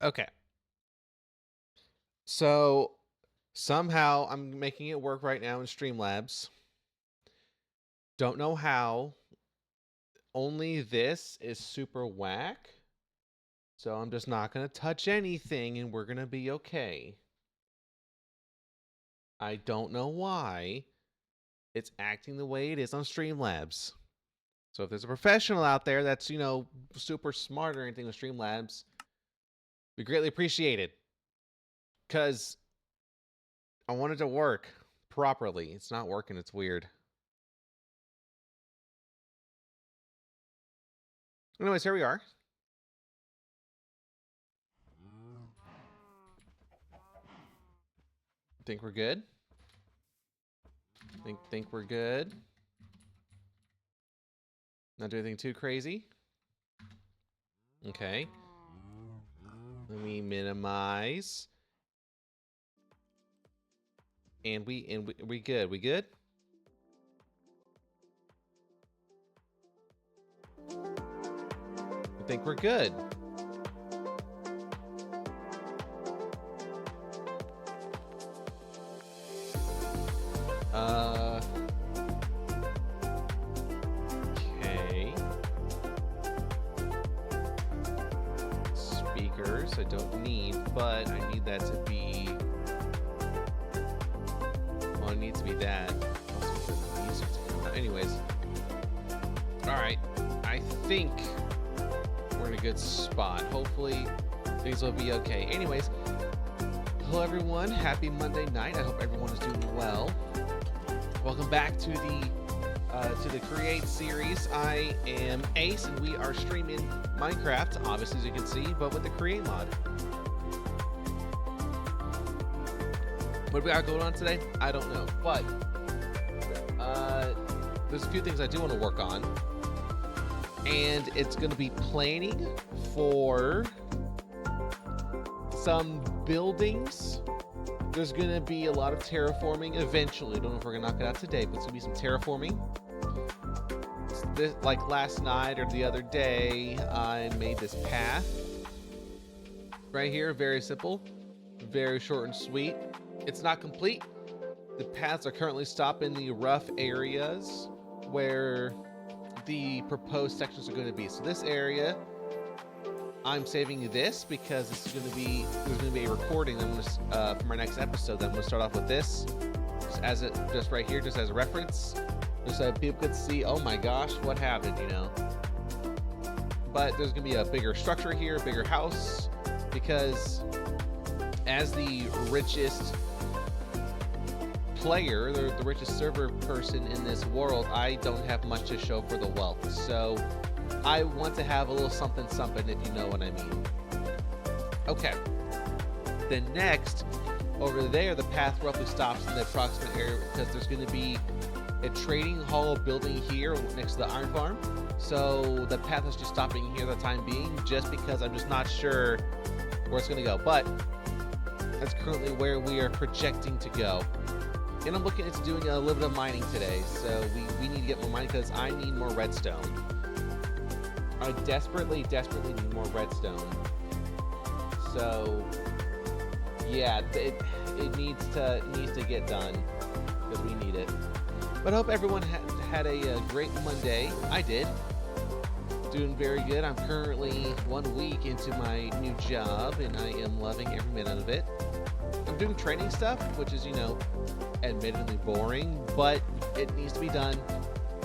Okay. So somehow I'm making it work right now in Streamlabs. Don't know how. Only this is super whack. So I'm just not going to touch anything and we're going to be okay. I don't know why it's acting the way it is on Streamlabs. So if there's a professional out there that's, super smart or anything with Streamlabs, we greatly appreciate it. Because I want it to work properly. It's not working. It's weird. Anyways, here we are. Think we're good? Think we're good? Not do anything too crazy? Okay. Let me minimize. And we good. We good? I think we're good. Okay. Speakers I don't need, but I need that to be. Well, it needs to be that. Anyways. Alright. I think we're in a good spot. Hopefully things will be okay. Anyways, hello everyone. Happy Monday night. I hope everyone is doing well. Welcome back to the Create series. I am Ace, and we are streaming Minecraft, obviously as you can see, but with the Create mod. What we got going on today? I don't know, but there's a few things I do want to work on, and it's going to be planning for some buildings. There's going to be a lot of terraforming eventually. I don't know if we're going to knock it out today, but it's going to be some terraforming. Like last night or the other day, I made this path right here. Very simple, very short and sweet. It's not complete. The paths are currently stopping the rough areas where the proposed sections are going to be. So this area, I'm saving this because this is going to be, there's going to be a recording I'm going to, for my next episode. Then I'm going to start off with this just right here, just as a reference, just so people could see, oh my gosh, what happened, But there's going to be a bigger structure here, a bigger house, because as the richest player, the richest server person in this world, I don't have much to show for the wealth. So I want to have a little something, if you know what I mean. Okay. Then next, over there, the path roughly stops in the approximate area because there's going to be a trading hall building here next to the iron farm. So the path is just stopping here the time being, just because I'm just not sure where it's going to go. But that's currently where we are projecting to go. And I'm looking into doing a little bit of mining today. So we need to get more mining because I need more redstone. I desperately need more redstone. So yeah, it needs to get done because we need it. But I hope everyone had a great Monday. I did. Doing very good. I'm currently 1 week into my new job, and I am loving every minute of it. I'm doing training stuff, which is, admittedly boring, but it needs to be done.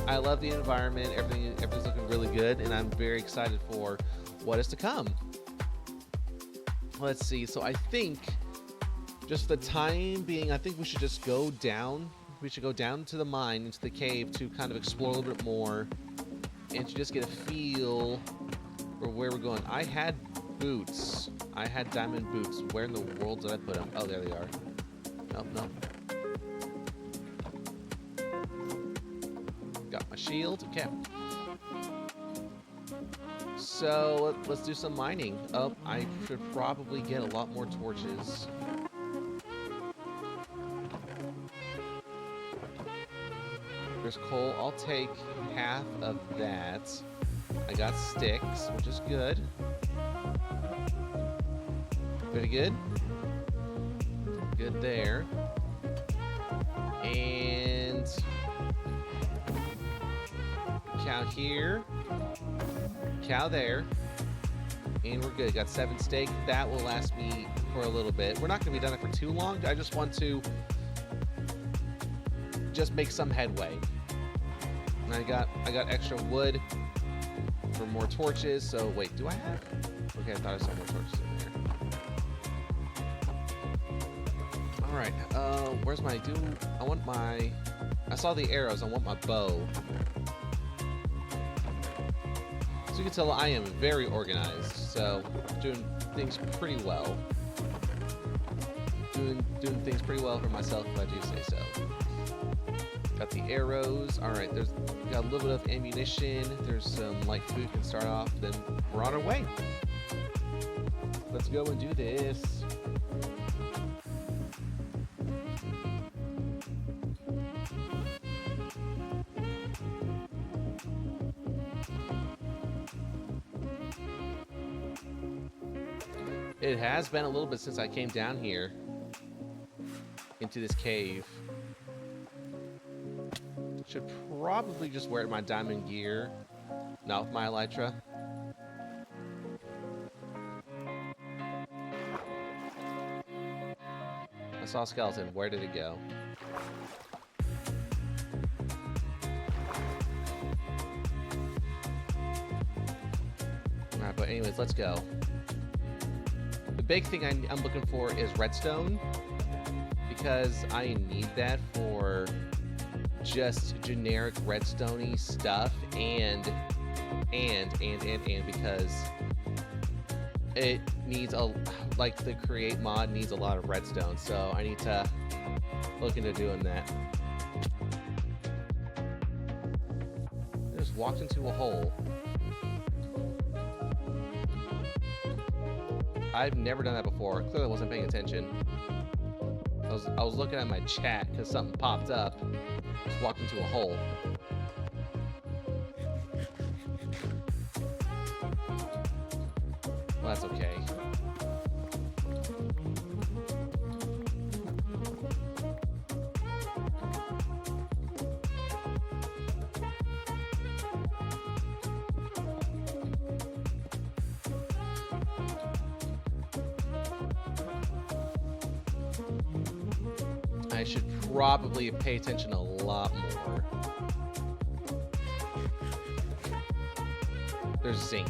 I love the environment. Everything's looking really good, and I'm very excited for what is to come. Let's see. So I think, just for the time being, I think we should just go down. We should go down to the mine, into the cave, to kind of explore a little bit more, and to just get a feel for where we're going. I had boots. I had diamond boots. Where in the world did I put them? Oh, there they are. Nope. Got my shield. Okay. So let's do some mining. Oh, I should probably get a lot more torches. There's coal. I'll take half of that. I got sticks, which is good. Pretty good. Good there. And cow here. Cow there. And we're good. Got 7 steak. That will last me for a little bit. We're not going to be done it for too long. I just want to just make some headway. And I got extra wood for more torches. So wait, do I have? Okay, I thought I saw more torches in there. All right. Where's my I saw the arrows. I want my bow. So you can tell I am very organized. So doing things pretty well. Doing things pretty well for myself, if I do say so. Got the arrows. All right, got a little bit of ammunition. There's some light food can start off. Then we're on our way. Let's go and do this. It has been a little bit since I came down here into this cave. Should probably just wear my diamond gear, not with my elytra. I saw a skeleton. Where did it go? Alright, but anyways, let's go. The big thing I'm looking for is redstone, because I need that for just generic redstone-y stuff, and because it needs like the create mod needs a lot of redstone, so I need to look into doing that. I just walked into a hole. I've never done that before. Clearly I wasn't paying attention. I was looking at my chat because something popped up. Just walked into a hole. Well, that's okay. I should probably pay attention a lot more. There's zinc.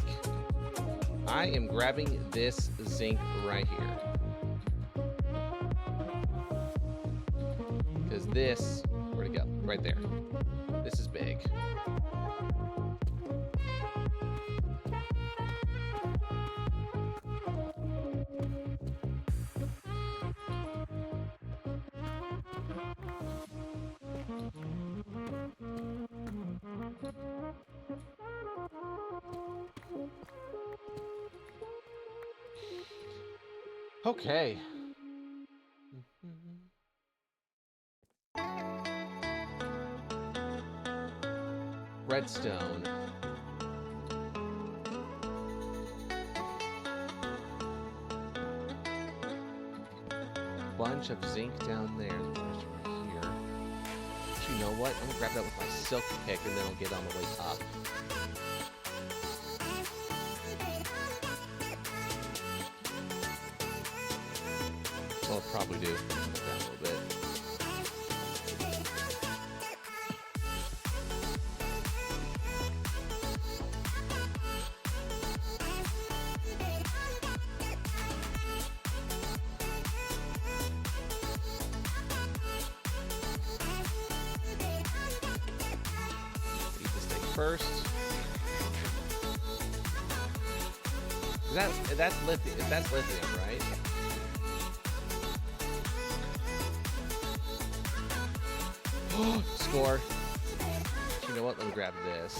I am grabbing this zinc right here. Because this, where'd it go? Right there. This is big. Okay. Redstone. Bunch of zinc down there. There's right here. Actually, you know what? I'm gonna grab that with my silk pick, and then I'll get on the way up. I'll probably do down a little bit. Eat this thing first. That's lithium. That's lithium, right? Score. You know what? Let me grab this.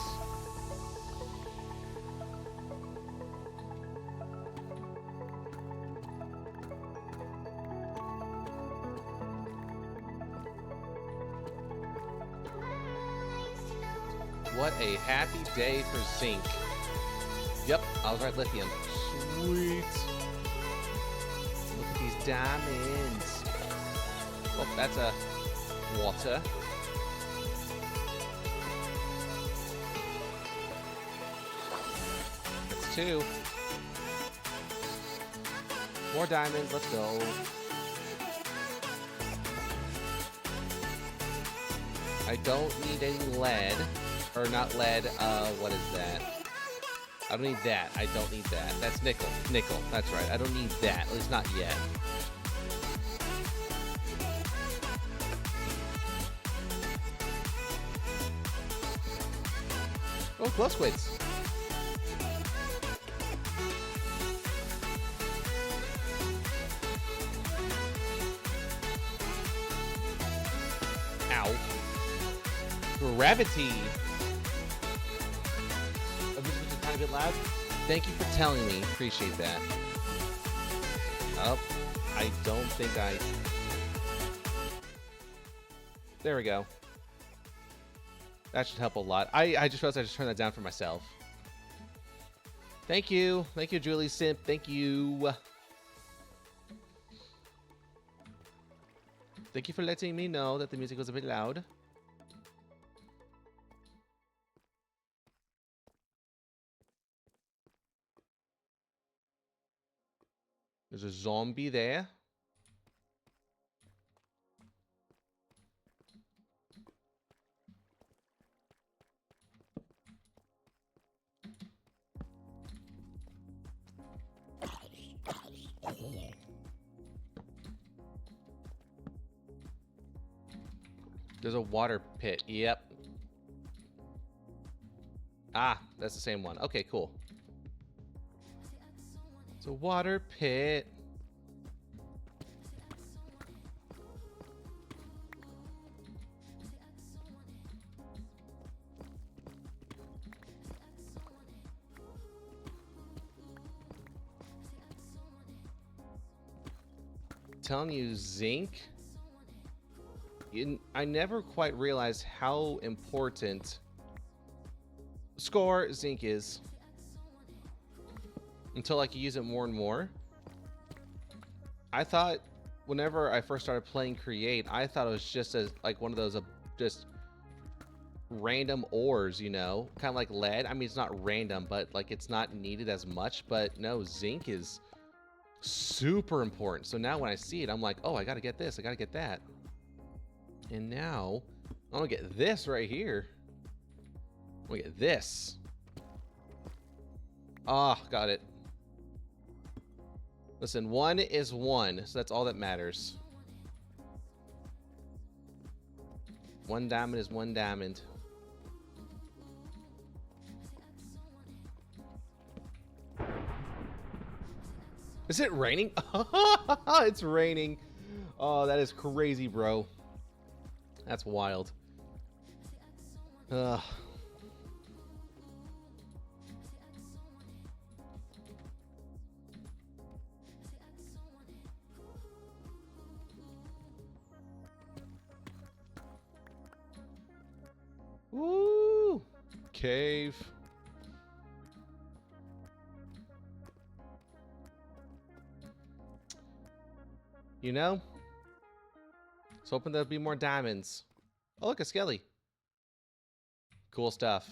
What a happy day for zinc. Yep, I was right, lithium. Sweet. diamonds. Oh, that's a water. That's 2. More diamonds. Let's go. I don't need any lead. Or not lead. What is that? I don't need that. I don't need that. That's nickel. Nickel. That's right. I don't need that. At least not yet. Oh, glow squids. Ow. Gravity. Oh, this was a tiny bit loud. Thank you for telling me. Appreciate that. Oh, I don't think I... There we go. That should help a lot. I just realized I just turned that down for myself. Thank you. Thank you, Julie Simp. Thank you. Thank you for letting me know that the music was a bit loud. There's a zombie there. There's a water pit. Yep. Ah, that's the same one. Okay, cool. It's a water pit. Telling you, zinc. I never quite realized how important zinc is until like you use it more and more. I thought whenever I first started playing Create, I thought it was just as like one of those just random ores, you know, kind of like lead. I mean, it's not random, but like it's not needed as much. But no, zinc is super important. So now when I see it, I'm like, oh, I gotta get this, I gotta get that. And now I'm gonna get this right here. I'm gonna get this. Ah, got it. Listen, 1 is 1, so that's all that matters. 1 diamond is 1 diamond. Is it raining? It's raining. Oh, that is crazy, bro. That's wild. Ugh. Woo! Cave. You know? Let's hoping there'll be more diamonds. Oh, look, a skelly. Cool stuff.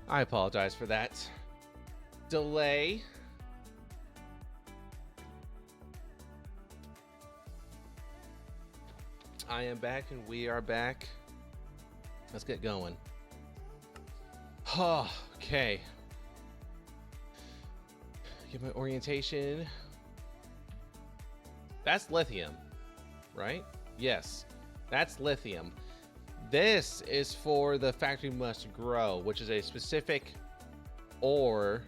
I apologize for that delay. I am back and we are back. Let's get going. Oh, okay. Get my orientation. That's lithium, right? Yes, that's lithium. This is for the factory must grow, which is a specific ore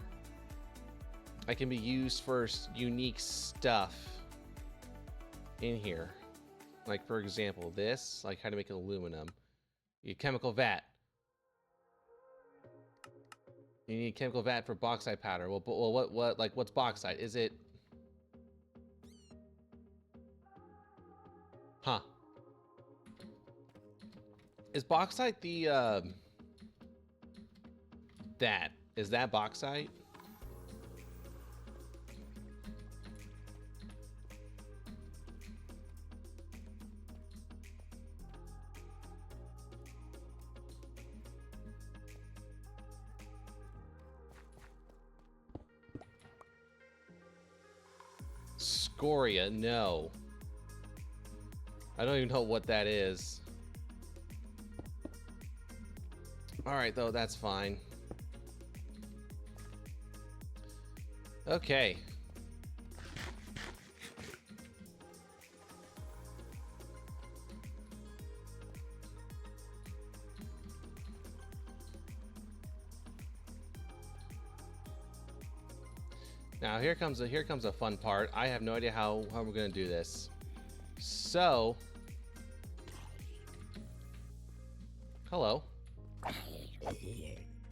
that can be used for unique stuff in here. Like, for example, this, like how to make aluminum. You need chemical vat. You need chemical vat for bauxite powder. Well, what's bauxite? Is it? Huh. Is bauxite the, is that bauxite? Scoria, no. I don't even know what that is. Alright, though, that's fine. Okay. Now here comes a fun part. I have no idea how we're gonna do this. So, hello.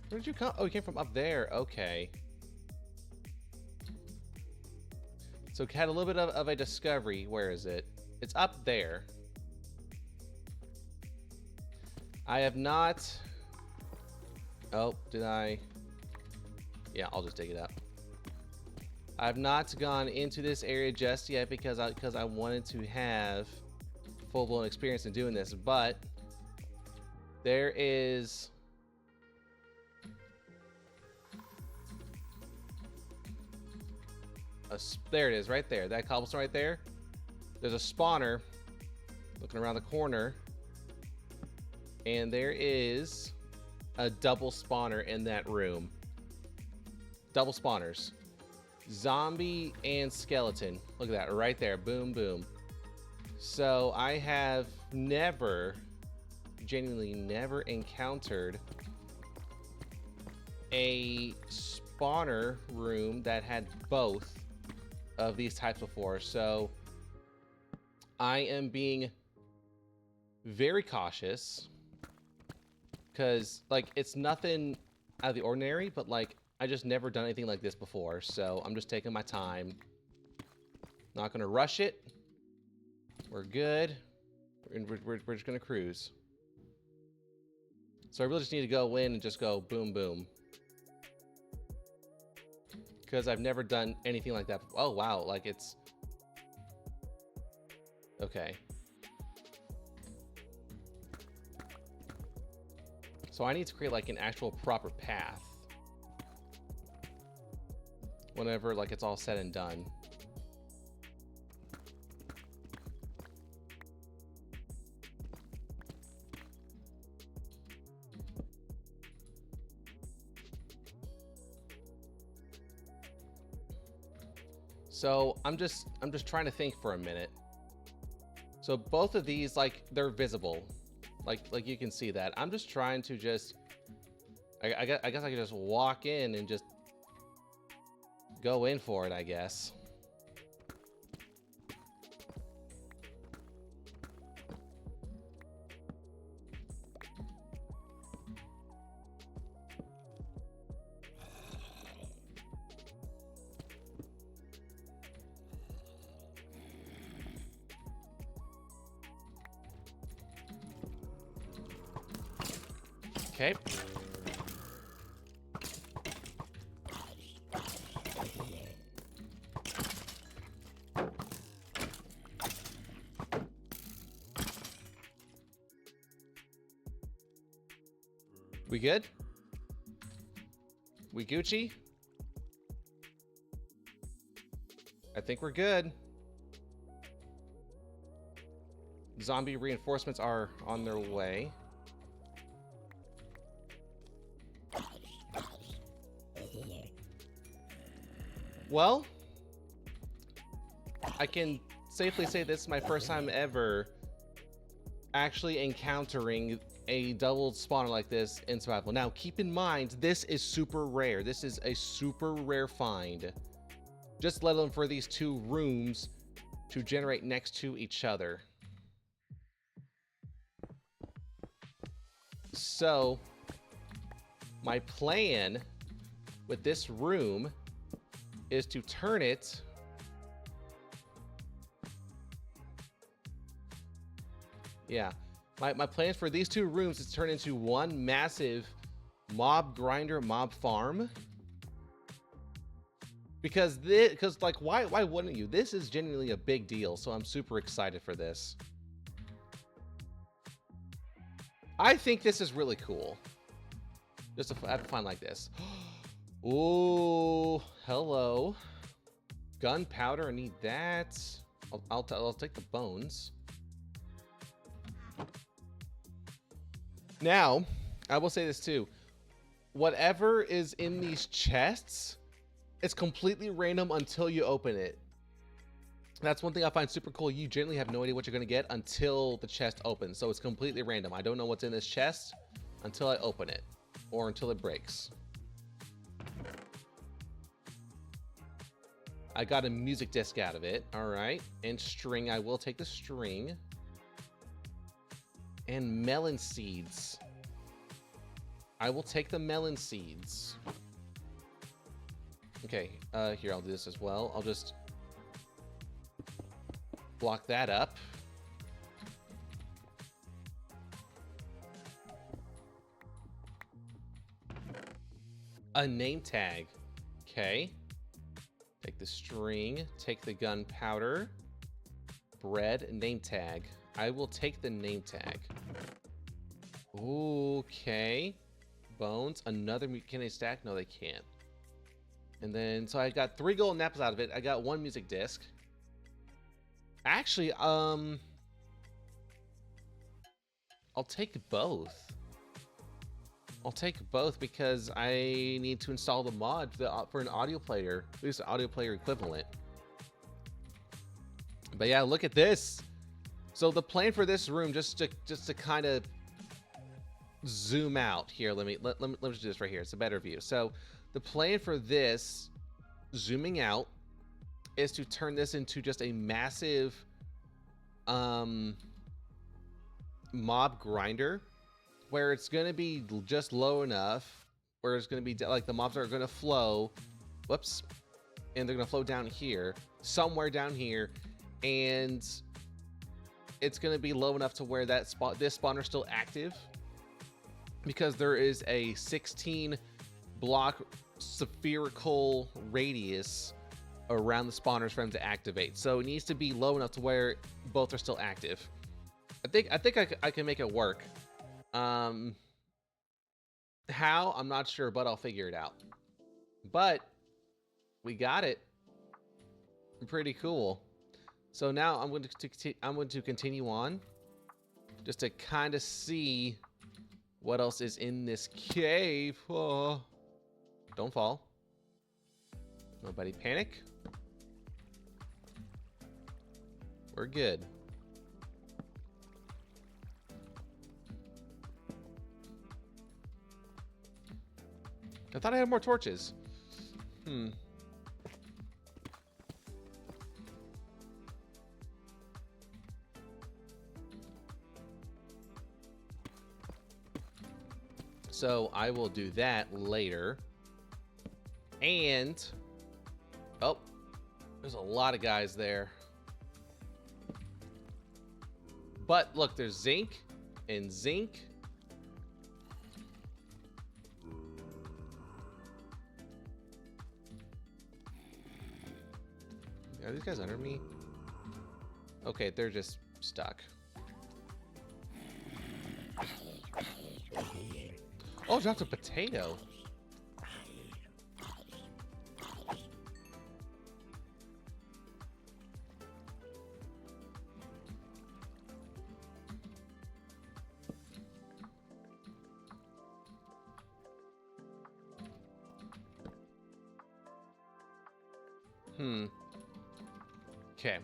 Where did you come? Oh, you came from up there. Okay. So had a little bit of a discovery. Where is it? It's up there. I have not. Oh, did I? Yeah, I'll just dig it up. I've not gone into this area just yet because I wanted to have full-blown experience in doing this, but there is there it is right there, that cobblestone right there. There's a spawner looking around the corner, and there is a double spawner in that room. Double spawners. Zombie and skeleton. Look at that right there. Boom, boom. So I have genuinely never encountered a spawner room that had both of these types before. So I am being very cautious because, like, it's nothing out of the ordinary, but, like, I just never done anything like this before, so I'm just taking my time. Not gonna rush it. We're good. We're just gonna cruise. So I really just need to go in and just go boom, boom. Because I've never done anything like that before. Oh, wow, like it's... Okay. So I need to create, like, an actual proper path. Whenever, like, it's all said and done. So I'm just trying to think for a minute. So both of these, like, they're visible, like you can see that. I'm just trying to just, I guess I can just walk in and just go in for it, I guess. Okay. We good? We Gucci? I think we're good. Zombie reinforcements are on their way. Well, I can safely say this is my first time ever actually encountering a double spawner like this in survival. Now, keep in mind, this is super rare. This is a super rare find. Just let alone for these two rooms to generate next to each other. So, my plan with this room is to turn it my plans for these two rooms is to turn into one massive mob grinder, mob farm. Because like, why wouldn't you? This is genuinely a big deal, so I'm super excited for this. I think this is really cool. Just to have fun like this. Oh, hello. Gunpowder, I need that. I'll take the bones. Now, I will say this too. Whatever is in these chests, it's completely random until you open it. That's one thing I find super cool. You generally have no idea what you're going to get until the chest opens. So it's completely random. I don't know what's in this chest until I open it or until it breaks. I got a music disc out of it. All right. And string. I will take the string. And melon seeds. I will take the melon seeds. Okay. Here, I'll do this as well. I'll just block that up. A name tag. Okay. Take the string, take the gunpowder, bread, name tag. I will take the name tag. Okay. Bones, another, can they stack? No, they can't. And then, so I got 3 golden apples out of it. I got 1 music disc. Actually, I'll take both. I'll take both because I need to install the mod for an audio player, at least an audio player equivalent. But yeah, look at this. So the plan for this room, just to kind of zoom out here. Let me do this right here. It's a better view. So the plan for this, zooming out, is to turn this into just a massive mob grinder, where it's going to be just low enough where it's going to be like the mobs are going to flow, whoops, and they're going to flow down here, somewhere down here, and it's going to be low enough to where that this spawner is still active, because there is a 16 block spherical radius around the spawners for them to activate. So it needs to be low enough to where both are still active. I think I can make it work. How? I'm not sure, but I'll figure it out. But we got it. Pretty cool. So now I'm going to continue on, just to kind of see what else is in this cave. Oh, don't fall. Nobody panic. We're good. I thought I had more torches. So I will do that later. And oh, there's a lot of guys there. But look, there's zinc and zinc. Are these guys under me? Okay, they're just stuck. Oh, dropped a potato. Okay.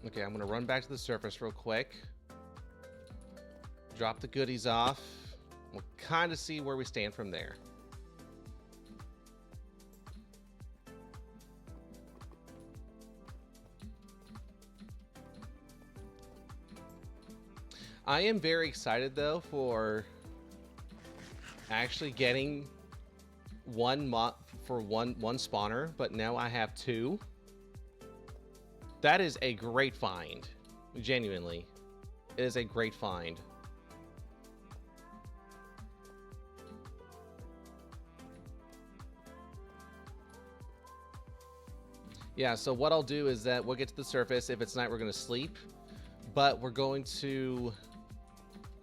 Okay, I'm gonna run back to the surface real quick. Drop the goodies off. We'll kind of see where we stand from there. I am very excited though for actually getting one spawner, but now I have 2. That is a great find, genuinely. It is a great find. Yeah, so what I'll do is that we'll get to the surface. If it's night, we're going to sleep. But we're going to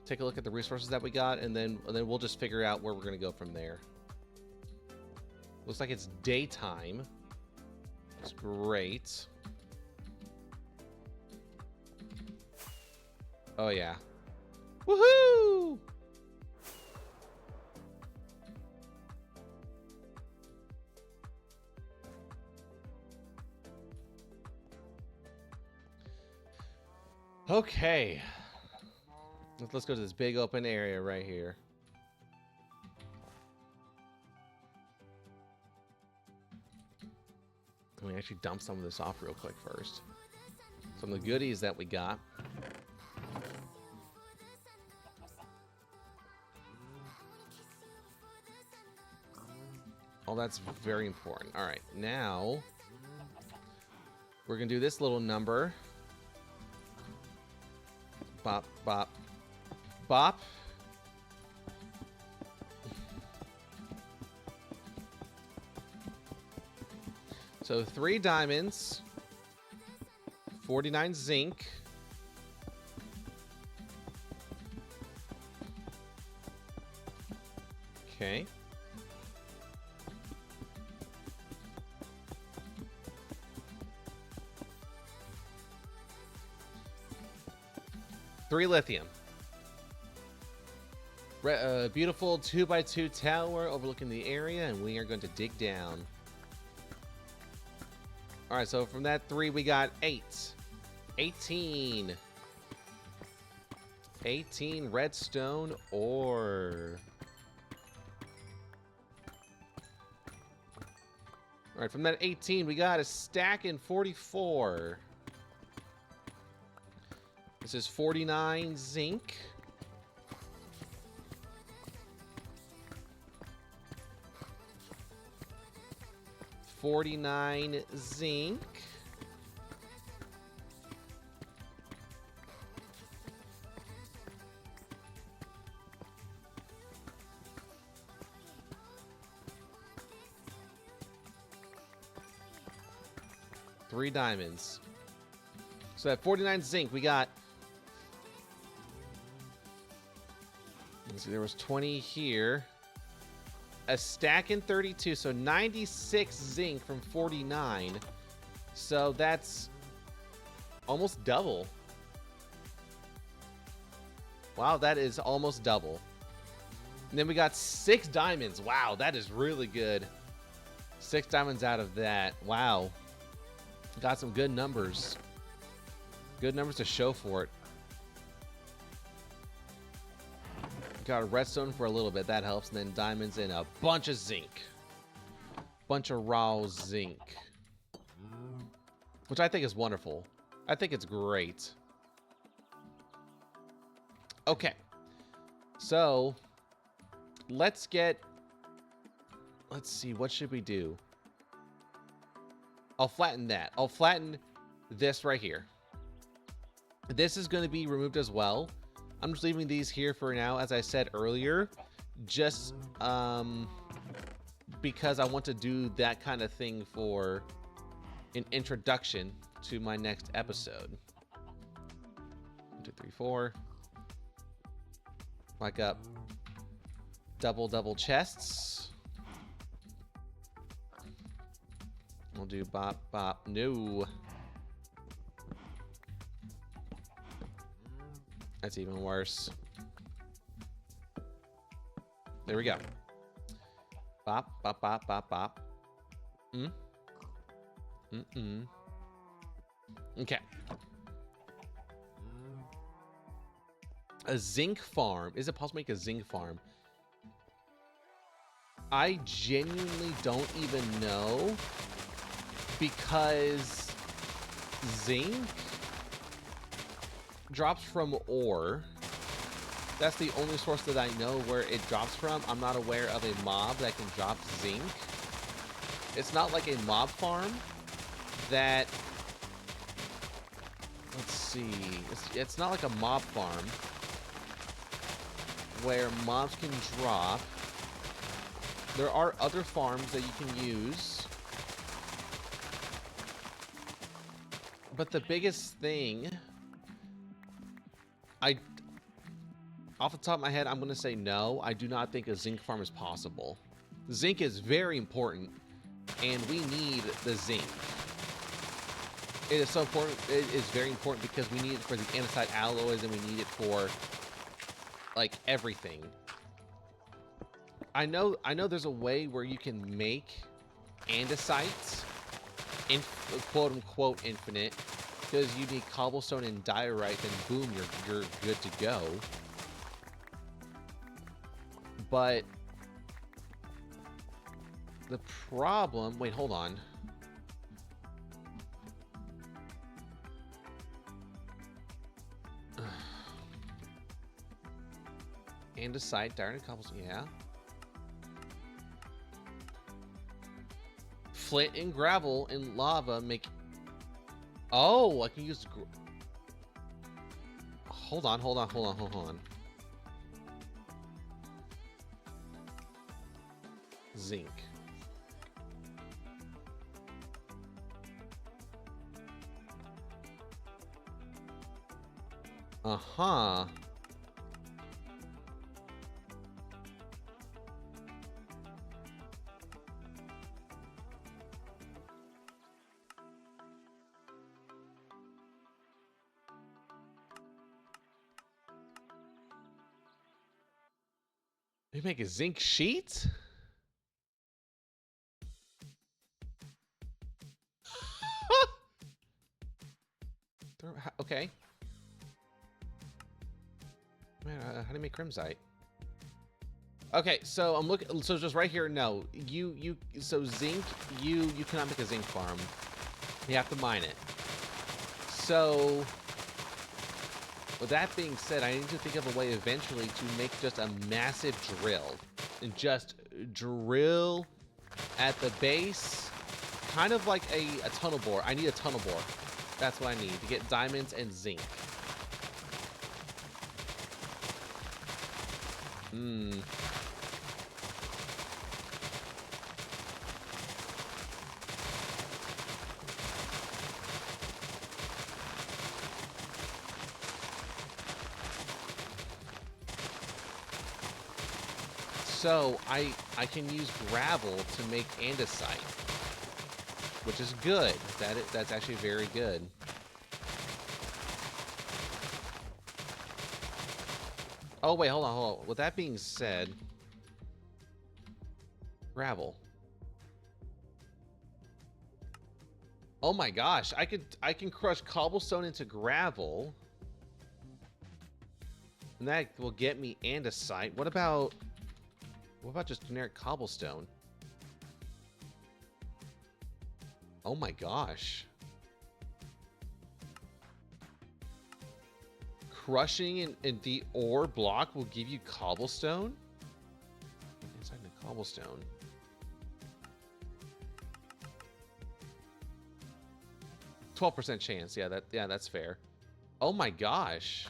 take a look at the resources that we got, and then we'll just figure out where we're going to go from there. Looks like it's daytime. It's great. Oh, yeah. Woohoo! Okay. Let's go to this big open area right here. Let me actually dump some of this off real quick first. Some of the goodies that we got. Oh, that's very important. All right, now we're gonna do this little number. Bop, bop, bop. So 3 diamonds, 49 zinc. Okay. Three lithium. Beautiful 2x2 tower overlooking the area, and we are going to dig down. All right, so from that 3, we got 8. 18. 18 redstone ore. All right, from that 18, we got a stack in 44. This is 49 zinc. $49 zinc. Three diamonds. So at 49 zinc, we got. Let's see, there was 20 here. A stack in 32, so 96 zinc from 49. So that's almost double. Wow, that is almost double. And then we got 6 diamonds. Wow, that is really good. 6 diamonds out of that. Wow. Got some good numbers. Good numbers to show for it. Got a redstone for a little bit, that helps, and then diamonds and a bunch of zinc. Bunch of raw zinc. Which I think is wonderful. I think it's great. Okay. So, let's see, what should we do? I'll flatten that. I'll flatten this right here. This is going to be removed as well. I'm just leaving these here for now, as I said earlier, just because I want to do that kind of thing for an introduction to my next episode. 1, 2, 3, 4. Like up double chests. We'll do bop bop no. That's even worse. There we go. Bop, bop, bop, bop, bop. Okay. A zinc farm. Is it possible to make a zinc farm? I genuinely don't even know, because zinc drops from ore. That's the only source that I know where it drops from. I'm not aware of a mob that can drop zinc. It's not like a mob farm that let's see. It's not like a mob farm where mobs can drop. There are other farms that you can use. But the biggest thing, off the top of my head, I'm going to say no. I do not think a zinc farm is possible. Zinc is very important, and we need the zinc. It is so important. It is very important because we need it for the andesite alloys, and we need it for, like, everything. I know there's a way where you can make andesite in quote unquote infinite, because you need cobblestone and diorite, and boom, you're good to go. But the problem, wait, hold on. Andesite, diorite, and cobblestone, yeah. Flint and gravel and lava make... Oh, I can use... Hold on. Zinc. Uh-huh. You make a zinc sheet? Okay. Man, how do you make crimsite? Okay, so I'm looking. So just right here, no. So zinc, you cannot make a zinc farm. You have to mine it. So, with that being said, I need to think of a way eventually to make just a massive drill, and just drill at the base, kind of like a tunnel bore. I need a tunnel bore. That's what I need to get diamonds and zinc. So I can use gravel to make andesite, which is good. That's actually very good. Oh wait, hold on. With that being said, gravel. Oh my gosh, I can crush cobblestone into gravel, and that will get me andesite. What about just generic cobblestone? Oh my gosh. Crushing in the ore block will give you cobblestone? Inside the cobblestone. %12 chance. Yeah, that's fair. Oh my gosh.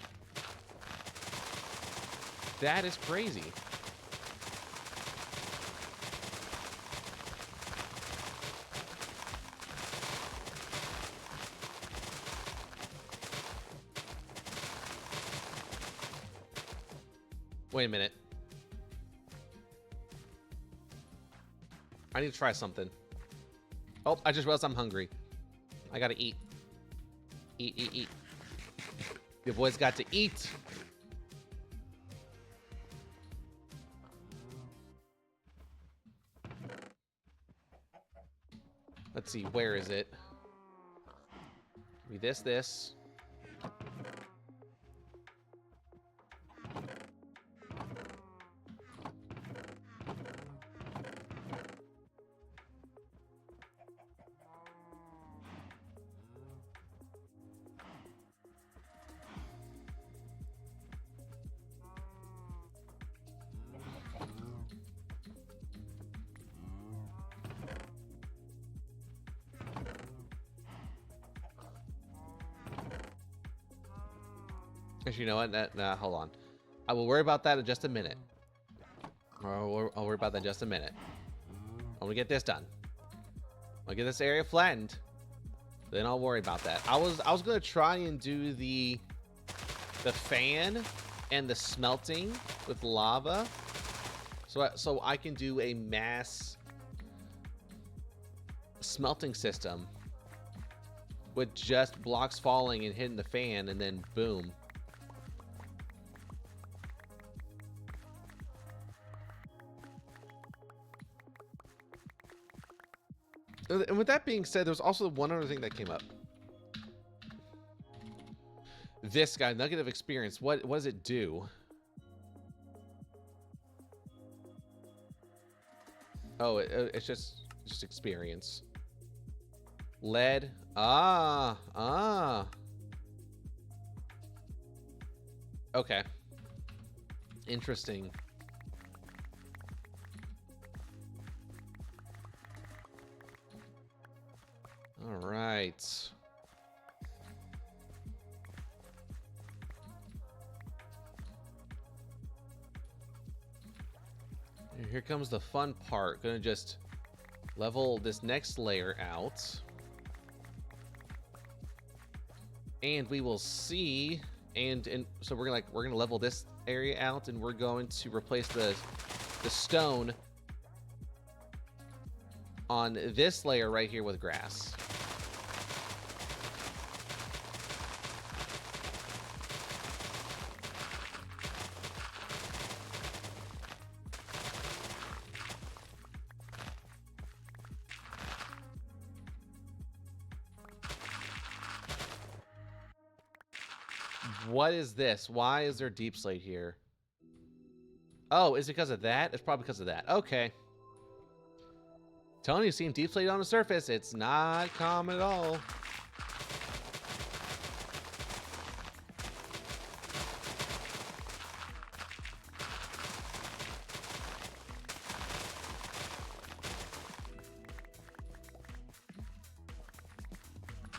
That is crazy. Wait a minute. I need to try something. Oh, I just realized I'm hungry. I gotta eat. Eat. Your boy's got to eat. Let's see, where is it? Give me this. Actually, you know what? Nah, hold on. I will worry about that in just a minute. I'll worry about that in just a minute. I'm gonna get this done. I'll get this area flattened. Then I'll worry about that. I was gonna try and do the fan and the smelting with lava, so I can do a mass smelting system with just blocks falling and hitting the fan, and then boom. And with that being said, there's also one other thing that came up. This guy, Nugget of Experience, what does it do? Oh, it's just experience. Lead. Okay. Interesting. All right. Here comes the fun part. Gonna just level this next layer out. And we will see, and so we're gonna level this area out, and we're going to replace the stone on this layer right here with grass. What is this? Why is there deep slate here? Oh, is it because of that? It's probably because of that. Okay. Tony, you've seen deep slate on the surface. It's not common at all.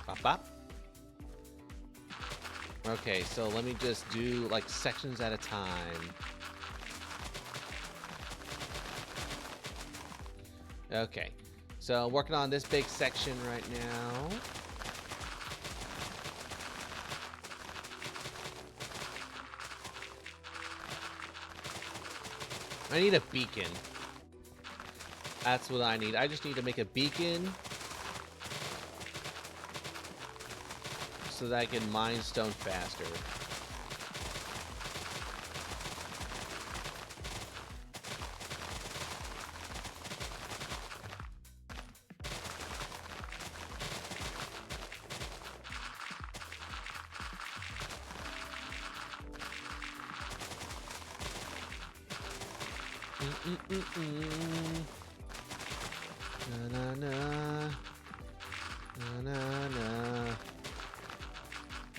Bop, bop. Okay, so let me just do like sections at a time. Okay, so working on this big section right now. I need a beacon. That's what I need. I just need to make a beacon so that I can mine stone faster. Na na na. Na na na.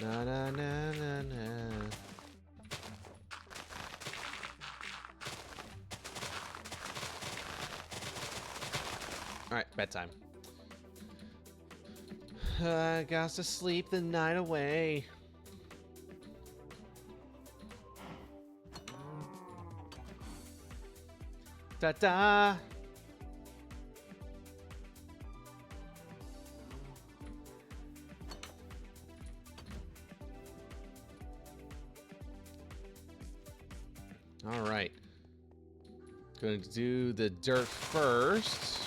Na na na na na. All right, bedtime. I got to sleep the night away. Da da. All right. Going to do the dirt first.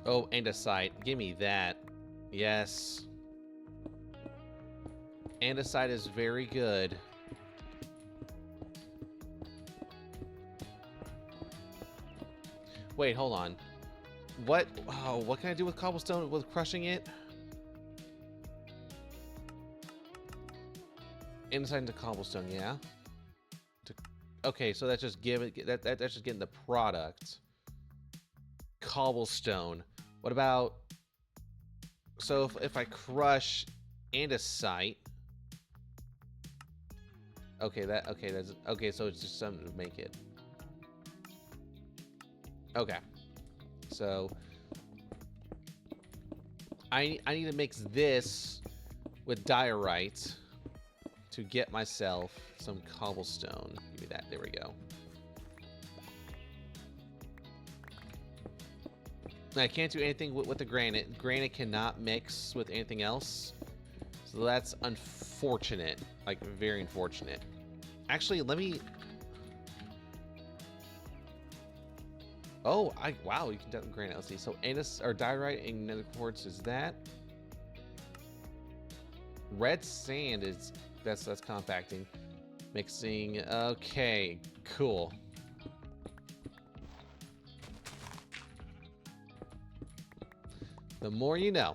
Oh, andesite. Give me that. Yes. Andesite is very good. Wait, hold on. What? Oh, what can I do with cobblestone with crushing it? Andesite into cobblestone, yeah. Okay, so that's just that's just getting the product. Cobblestone. What about So if I crush andesite, okay, that's okay. So it's just something to make it. Okay, so I need to mix this with diorite to get myself some cobblestone. Give me that. There we go. I can't do anything with the granite. Granite cannot mix with anything else. So that's unfortunate. Like, very unfortunate. Actually, let me... Oh, wow, you can definitely granite. Let's see. So, diorite and nether quartz is that. Red sand is... That's compacting. Mixing. Okay, cool. The more you know.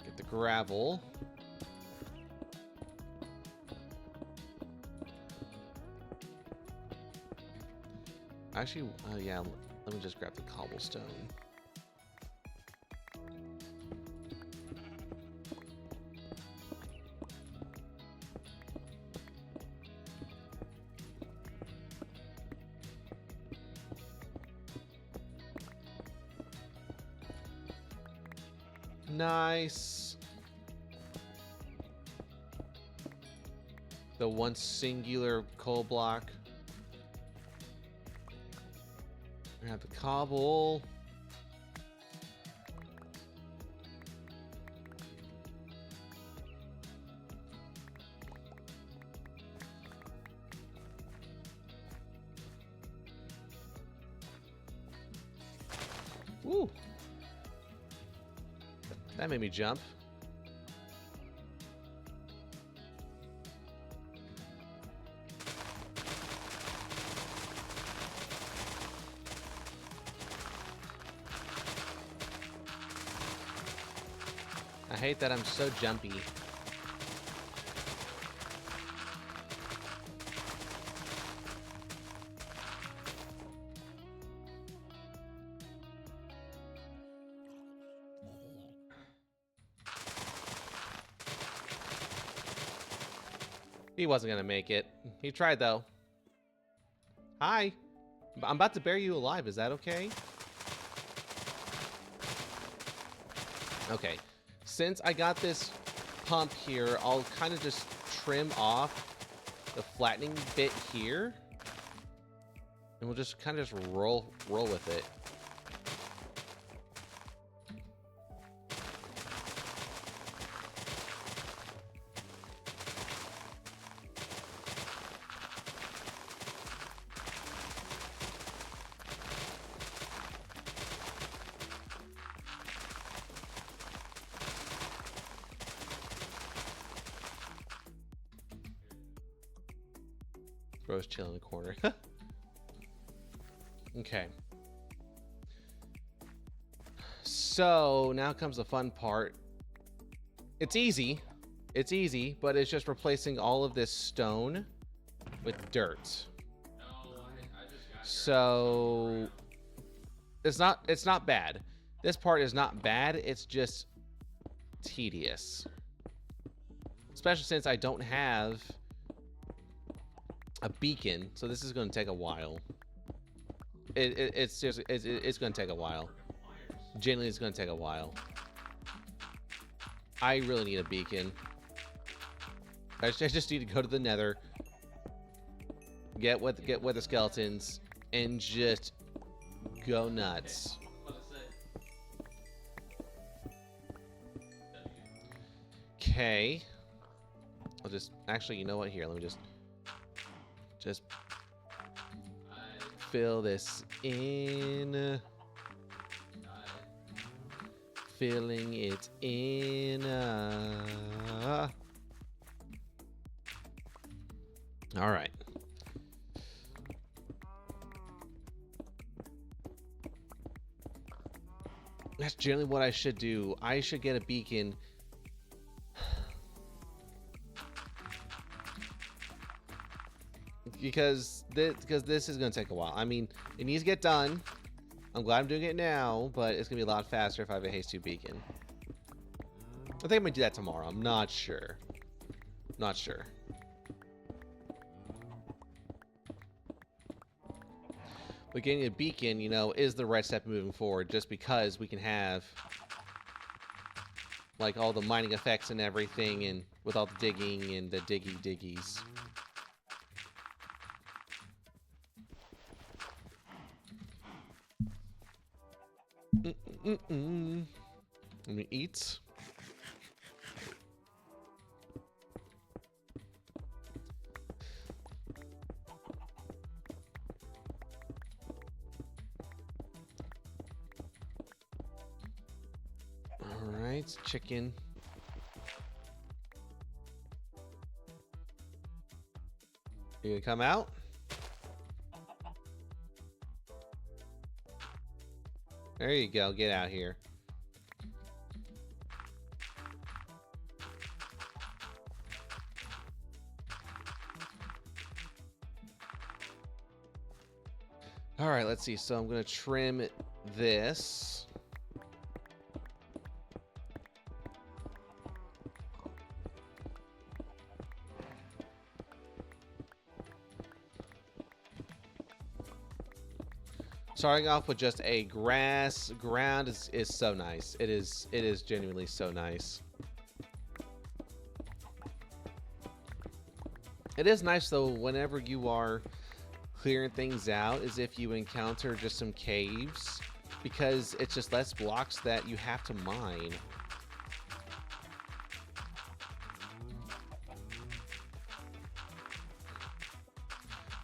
Get the gravel. Actually, yeah, let me just grab the cobblestone. Nice. The one singular coal block. Grab the cobble. Woo. That made me jump. I hate that I'm so jumpy. He wasn't gonna make it. He tried though. Hi. I'm about to bury you alive. Is that okay? Okay. Since I got this pump here, I'll kind of just trim off the flattening bit here. And we'll just kind of just roll with it. Bro's chill in the corner. Okay. So now comes the fun part. It's easy. It's easy, but it's just replacing all of this stone with dirt. So it's not bad. This part is not bad. It's just tedious. Especially since I don't have a beacon, so this is going to take a while. It's going to take a while. Genuinely, it's going to take a while. I really need a beacon. I just need to go to the Nether, get with the skeletons, and just go nuts. Okay. I'll just actually, you know what? Here, let me just fill this in. Filling it in. All right. That's generally what I should do. I should get a beacon. Because this is going to take a while. I mean, it needs to get done. I'm glad I'm doing it now, but it's going to be a lot faster if I have a Haste 2 beacon. I think I'm going to do that tomorrow. I'm not sure. Not sure. But getting a beacon, you know, is the right step moving forward, just because we can have like all the mining effects and everything, and with all the digging and the diggies. Let me eat. All right, chicken. You gonna come out? There you go. Get out here. All right, let's see. So I'm going to trim this. Starting off with just a grass ground is so nice. It is genuinely so nice. It is nice though whenever you are clearing things out, as if you encounter just some caves, because it's just less blocks that you have to mine.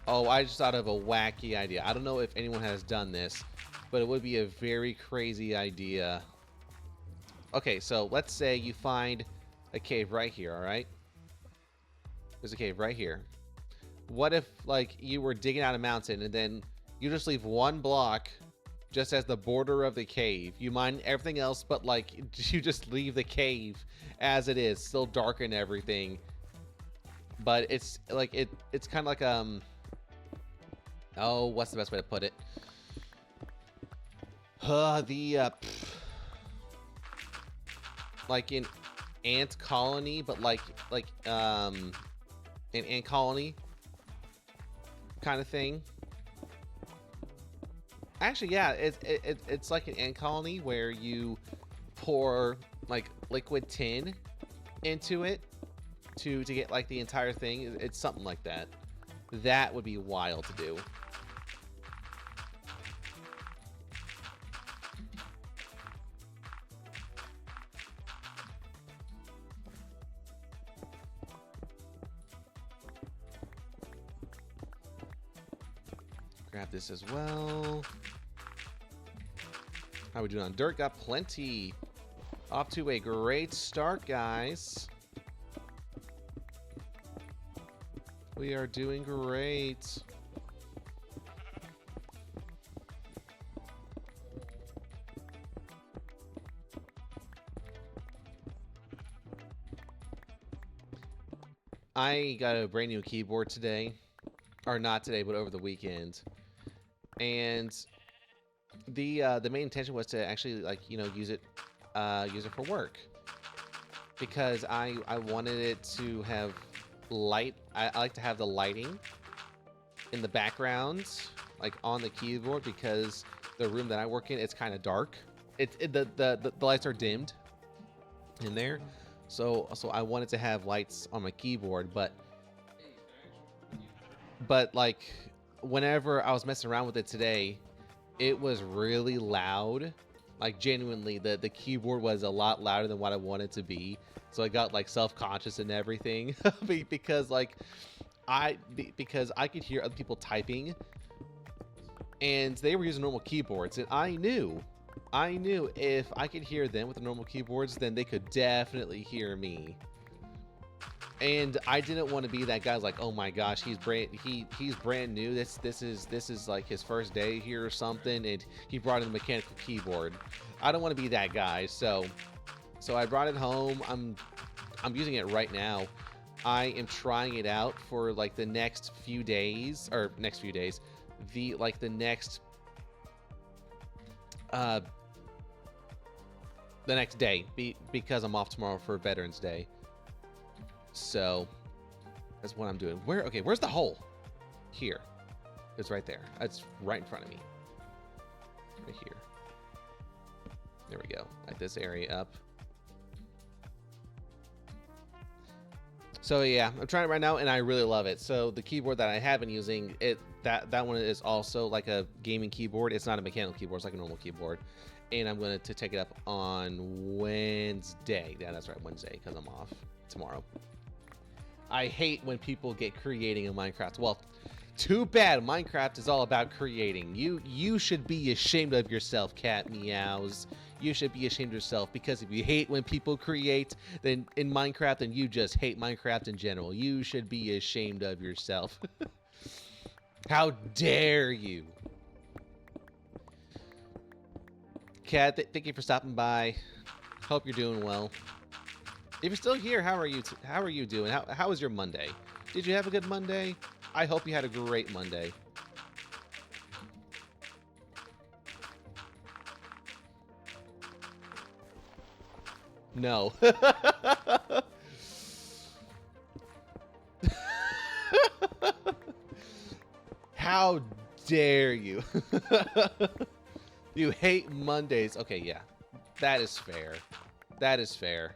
Oh, I just thought of a wacky idea. I don't know if anyone has done this, but it would be a very crazy idea. Okay, so let's say you find a cave right here, all right? There's a cave right here. What if, like, you were digging out a mountain and then you just leave one block just as the border of the cave? You mine everything else, but, like, you just leave the cave as it is, still dark and everything. But it's, like, it's kind of like, oh, what's the best way to put it? Like an ant colony, but like an ant colony kind of thing. Actually, yeah, it's like an ant colony where you pour like liquid tin into it to get like the entire thing. It's something like that. That would be wild to do. Grab this as well. How we doing on dirt? Got plenty. Off to a great start, guys. We are doing great. I got a brand new keyboard today. Or not today, but over the weekend. And the main intention was to actually, like, you know, use it for work, because I wanted it to have light. I like to have the lighting in the background, like on the keyboard, because the room that I work in, it's kind of dark. The lights are dimmed in there, so I wanted to have lights on my keyboard, but like whenever I was messing around with it today, it was really loud. Like, genuinely, the keyboard was a lot louder than what I wanted to be. So I got like self-conscious and everything because I could hear other people typing, and they were using normal keyboards, and I knew if I could hear them with the normal keyboards, then they could definitely hear me. And I didn't want to be that guy like, oh my gosh, he's brand new. This is like his first day here or something, and he brought in a mechanical keyboard. I don't want to be that guy. So I brought it home. I'm using it right now. I am trying it out for like the next few days, the next the next day, because I'm off tomorrow for Veterans Day. So that's what I'm doing. Where's the hole? Here. It's right there. It's right in front of me. Right here. There we go. Like this area up. So yeah, I'm trying it right now and I really love it. So the keyboard that I have been using, that one is also like a gaming keyboard. It's not a mechanical keyboard, it's like a normal keyboard. And I'm going to take it up on Wednesday. Yeah, that's right, Wednesday, because I'm off tomorrow. I hate when people get creating in Minecraft. Well, too bad. Minecraft is all about creating. You should be ashamed of yourself, Cat Meows. You should be ashamed of yourself, because if you hate when people create then in Minecraft, then you just hate Minecraft in general. You should be ashamed of yourself. How dare you? Cat, thank you for stopping by. Hope you're doing well. If you're still here, how are you doing? How was your Monday? Did you have a good Monday? I hope you had a great Monday. No. How dare you? You hate Mondays. Okay, yeah. That is fair. That is fair.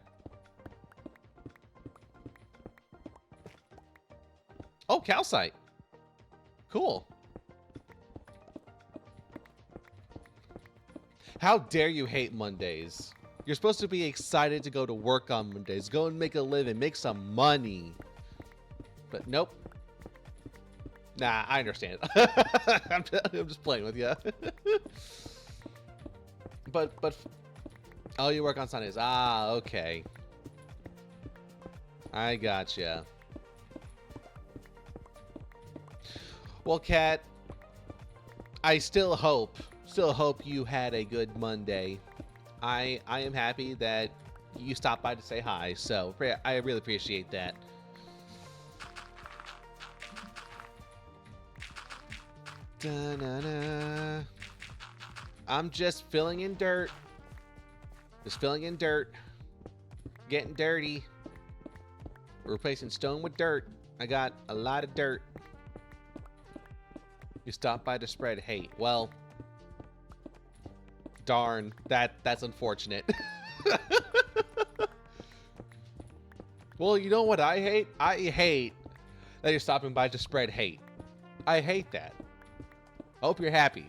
Oh, calcite. Cool. How dare you hate Mondays? You're supposed to be excited to go to work on Mondays. Go and make a living. Make some money. But nope. Nah, I understand. I'm just playing with you. But oh, you work on Sundays. Ah, okay. I gotcha. Well, Kat, I still hope you had a good Monday. I am happy that you stopped by to say hi, so I really appreciate that. Da-na-na. I'm just filling in dirt. Just filling in dirt. Getting dirty. Replacing stone with dirt. I got a lot of dirt. You stopped by to spread hate. Well, darn. That's unfortunate. Well, you know what I hate? I hate that you're stopping by to spread hate. I hate that. I hope you're happy.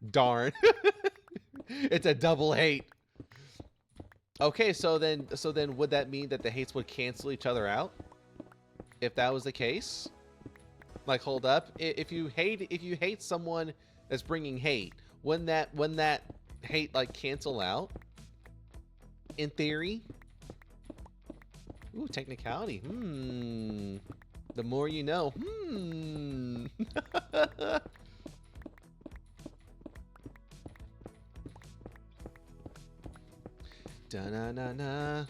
Darn. It's a double hate. Okay, so then would that mean that the hates would cancel each other out? If that was the case? Like, hold up. If you hate someone that's bringing hate, wouldn't that hate like cancel out? In theory? Ooh, technicality. The more you know. Da-na-na-na.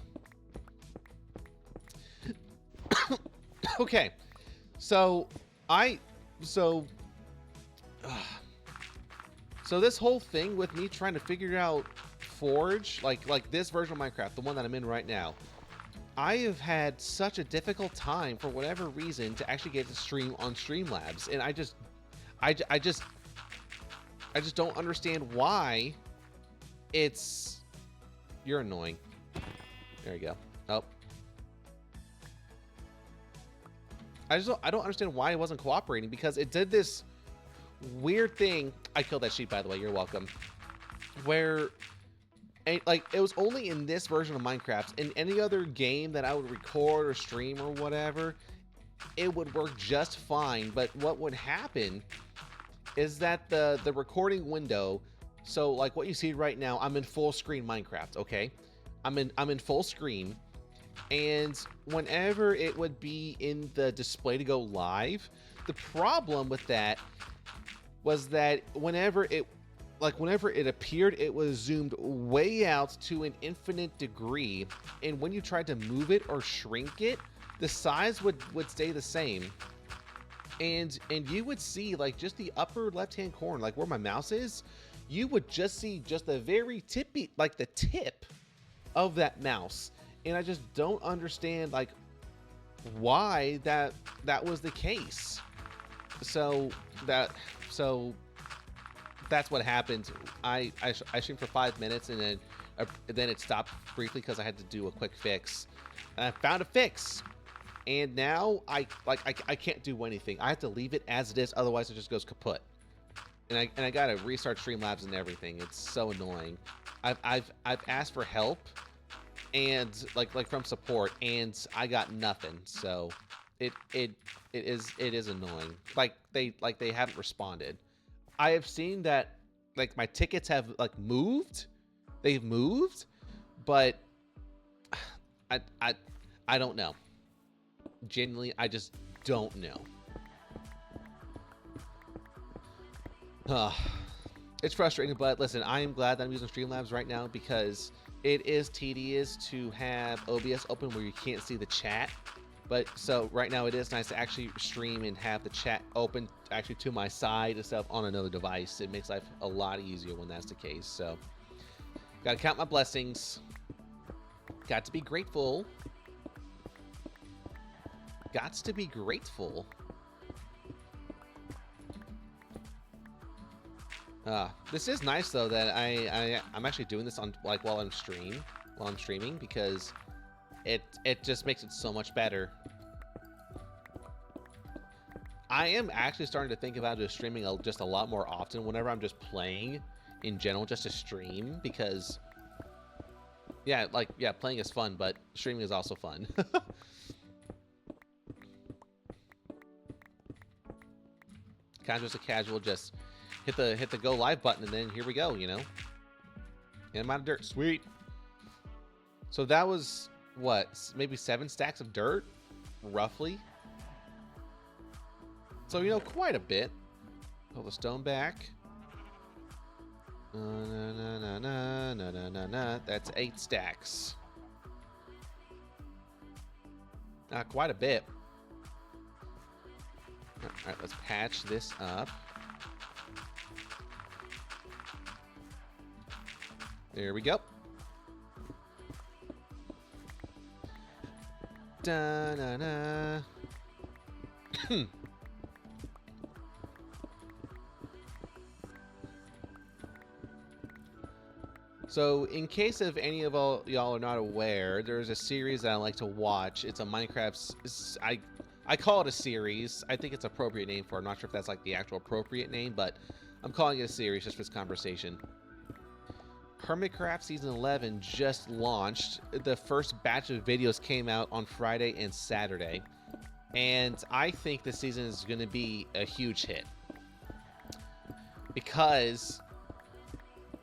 Okay. So this whole thing with me trying to figure out Forge, like this version of Minecraft, the one that I'm in right now, I have had such a difficult time for whatever reason to actually get to stream on Streamlabs, and I just don't understand why. You're annoying. There you go. Oh. I don't understand why it wasn't cooperating, because it did this weird thing. I killed that sheep, by the way. You're welcome. Where, like, it was only in this version of Minecraft. In any other game that I would record or stream or whatever, it would work just fine. But what would happen is that the recording window, so like what you see right now, I'm in full screen Minecraft, okay? I'm in full screen, and whenever it would be in the display to go live, the problem with that was that whenever it appeared, it was zoomed way out to an infinite degree, and when you tried to move it or shrink it, the size would stay the same. And you would see like just the upper left hand corner, like where my mouse is, you would just see just the very tippy, like the tip of that mouse. And I just don't understand like why that was the case. So that's what happened. I streamed for 5 minutes, and then it stopped briefly because I had to do a quick fix. And I found a fix, and now I can't do anything. I have to leave it as it is, otherwise it just goes kaput. And I gotta restart Streamlabs and everything. It's so annoying. I've asked for help, and like from support, and I got nothing. So it is annoying. Like they haven't responded. I have seen that like my tickets have like moved. They've moved, but I don't know. Genuinely, I just don't know. It's frustrating, but listen, I am glad that I'm using Streamlabs right now because it is tedious to have OBS open where you can't see the chat. But so right now it is nice to actually stream and have the chat open actually to my side instead of on another device. It makes life a lot easier when that's the case. So gotta count my blessings. Got to be grateful. Gots to be grateful. This is nice though that I'm actually doing this on like while I'm streaming because it just makes it so much better. I am actually starting to think about just streaming just a lot more often whenever I'm just playing in general, just to stream, because yeah, playing is fun, but streaming is also fun. Kind of just a casual, just hit the go live button and then here we go, you know. And I'm out of dirt. Sweet. So that was what, maybe 7 stacks of dirt, roughly. So, you know, quite a bit. Pull the stone back. That's 8 stacks. Quite a bit. All right, let's patch this up. There we go. Da-na-na. So, in case of any of y'all are not aware, there's a series that I like to watch. It's a Minecraft. I call it a series. I think it's an appropriate name for it. I'm not sure if that's like the actual appropriate name, but I'm calling it a series just for this conversation. Hermitcraft Season 11 just launched. The first batch of videos came out on Friday and Saturday. And I think this season is going to be a huge hit. Because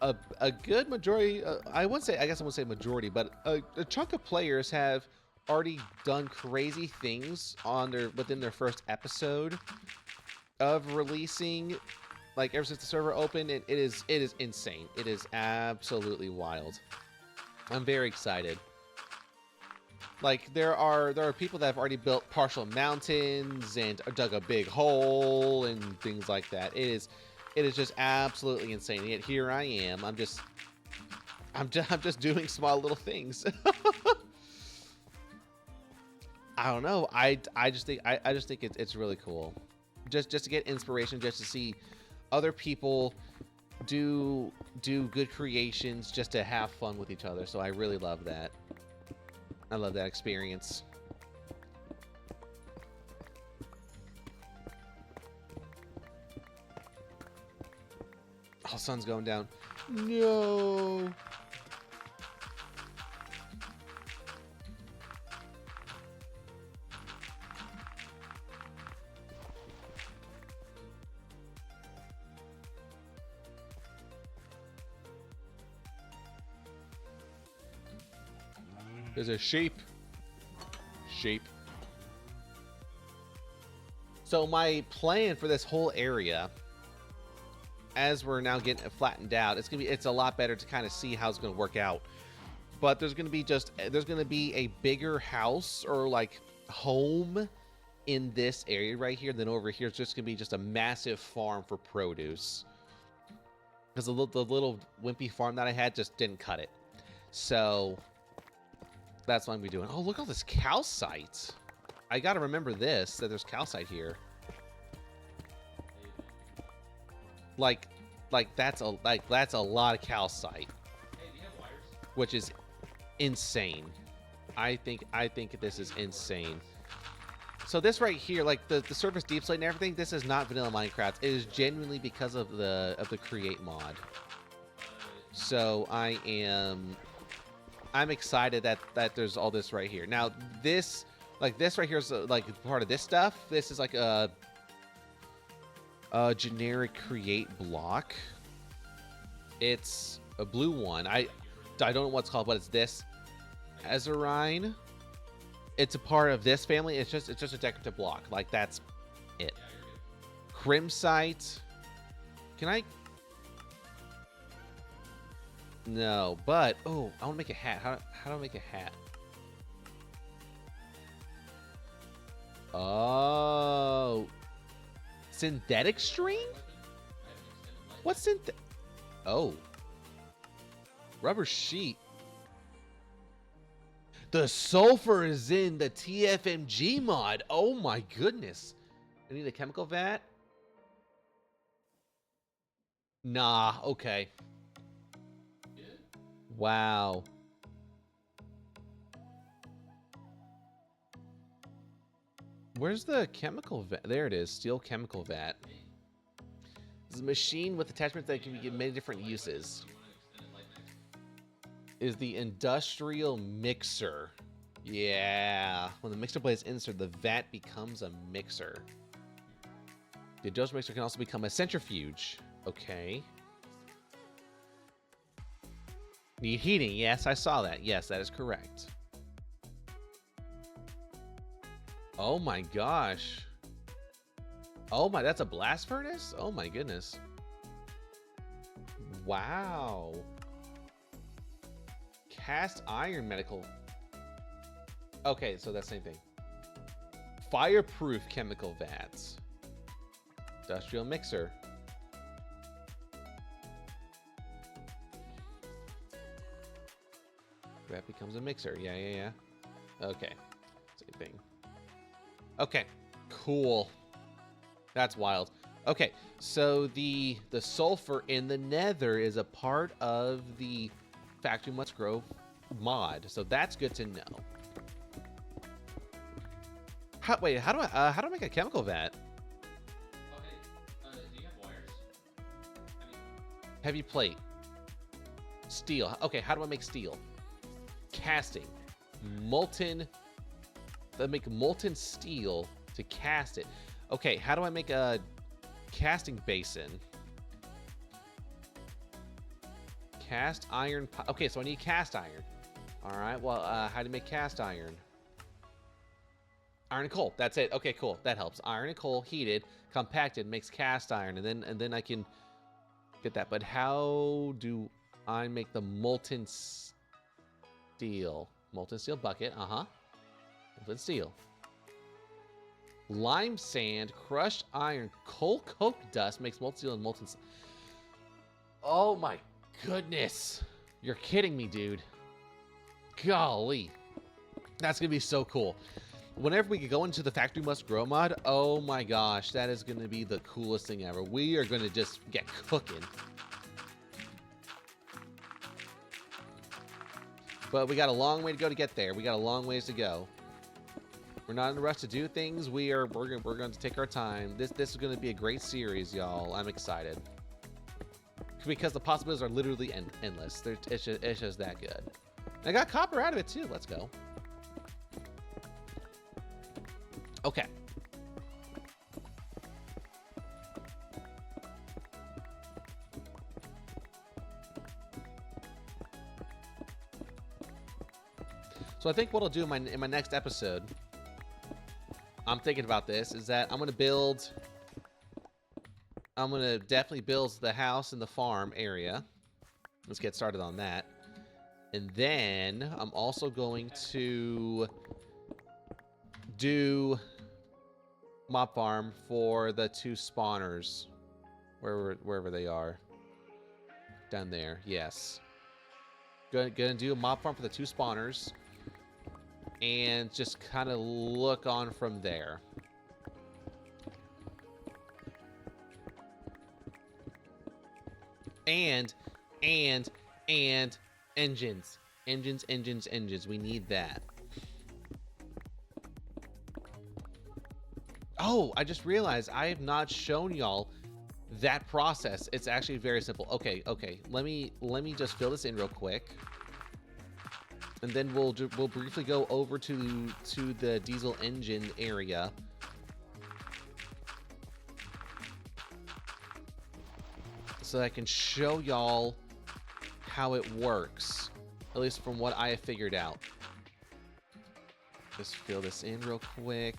a good majority, I guess I won't say majority, but a chunk of players have already done crazy things within their first episode of releasing, like ever since the server opened. It is insane. It is absolutely wild. I'm very excited. Like there are people that have already built partial mountains and dug a big hole and things like that. It is just absolutely insane. And yet here I am. I'm just doing small little things. I don't know. I just think it's really cool. Just to get inspiration, just to see other people do good creations, just to have fun with each other. So I really love that. I love that experience. Oh, sun's going down. No. There's a sheep. Sheep. So my plan for this whole area, as we're now getting it flattened out, it's a lot better to kind of see how it's gonna work out. But there's gonna be a bigger house or like home in this area right here. Then over here it's just gonna be just a massive farm for produce. Because the little wimpy farm that I had just didn't cut it. So that's what I'm gonna be doing. Oh, look at all this calcite. I gotta remember this, that there's calcite here. Like that's a lot of calcite. Hey, do you have wires? Which is insane. I think this is insane. So this right here, like the surface deep slate and everything, this is not vanilla Minecraft. It is genuinely because of the create mod. So I'm excited that there's all this right here. Now this right here is like part of this stuff. This is like a generic create block. It's a blue one. I don't know what it's called, but it's this Azurine. It's a part of this family. It's just a decorative block. Like that's it. Crimsite. Can I? No, but oh, I want to make a hat. How do I make a hat? Oh, synthetic string? What's synthetic? Oh, rubber sheet. The sulfur is in the TFMG mod. Oh my goodness. I need a chemical vat? Nah, okay. Wow. Where's the chemical vat? There it is. Steel chemical vat. This is a machine with attachments that can be given many different uses. Is the industrial mixer. Yeah. When the mixer blade is inserted, the vat becomes a mixer. The industrial mixer can also become a centrifuge. Okay. Need heating. Yes, I saw that. Yes, that is correct. Oh my gosh. Oh my, that's a blast furnace? Oh my goodness. Wow. Cast iron medical. Okay, so that's the same thing. Fireproof chemical vats. Industrial mixer. That becomes a mixer. Yeah. Okay. Same thing. Okay. Cool. That's wild. Okay, so the sulfur in the nether is a part of the Factory Must Grow mod, so that's good to know. Wait, how do I make a chemical vat? Okay, do you have wires? Heavy plate. Steel. Okay, how do I make steel? Casting. Molten. Make molten steel to cast it. Okay, how do I make a casting basin? Cast iron. Okay, so I need cast iron. All right. Well, how do you make cast iron? Iron and coal. That's it. Okay, cool. That helps. Iron and coal heated, compacted, makes cast iron, and then I can get that. But how do I make the molten steel? Molten steel bucket. Molten steel. Lime sand, crushed iron, coal coke dust makes molten steel and molten. Oh my goodness. You're kidding me, dude. Golly. That's going to be so cool. Whenever we go into the Factory Must Grow mod, oh my gosh, that is going to be the coolest thing ever. We are going to just get cooking. But we got a long way to go to get there. We got a long ways to go. We're not in a rush to do things. We're going to take our time. This is going to be a great series, y'all. I'm excited because the possibilities are literally endless. It's just that good. I got copper out of it too. Let's go. Okay. So I think what I'll do in my next episode, I'm thinking about this, is that I'm gonna definitely build the house and the farm area. Let's get started on that. And then I'm also going to do mob farm for the 2 spawners, wherever they are. Down there, yes. Gonna do a mob farm for the 2 spawners, and just kind of look on from there. And engines. Engines. We need that. Oh, I just realized I have not shown y'all that process. It's actually very simple. Okay. Let me just fill this in real quick, and then we'll briefly go over to the diesel engine area. So I can show y'all how it works, at least from what I have figured out. Just fill this in real quick.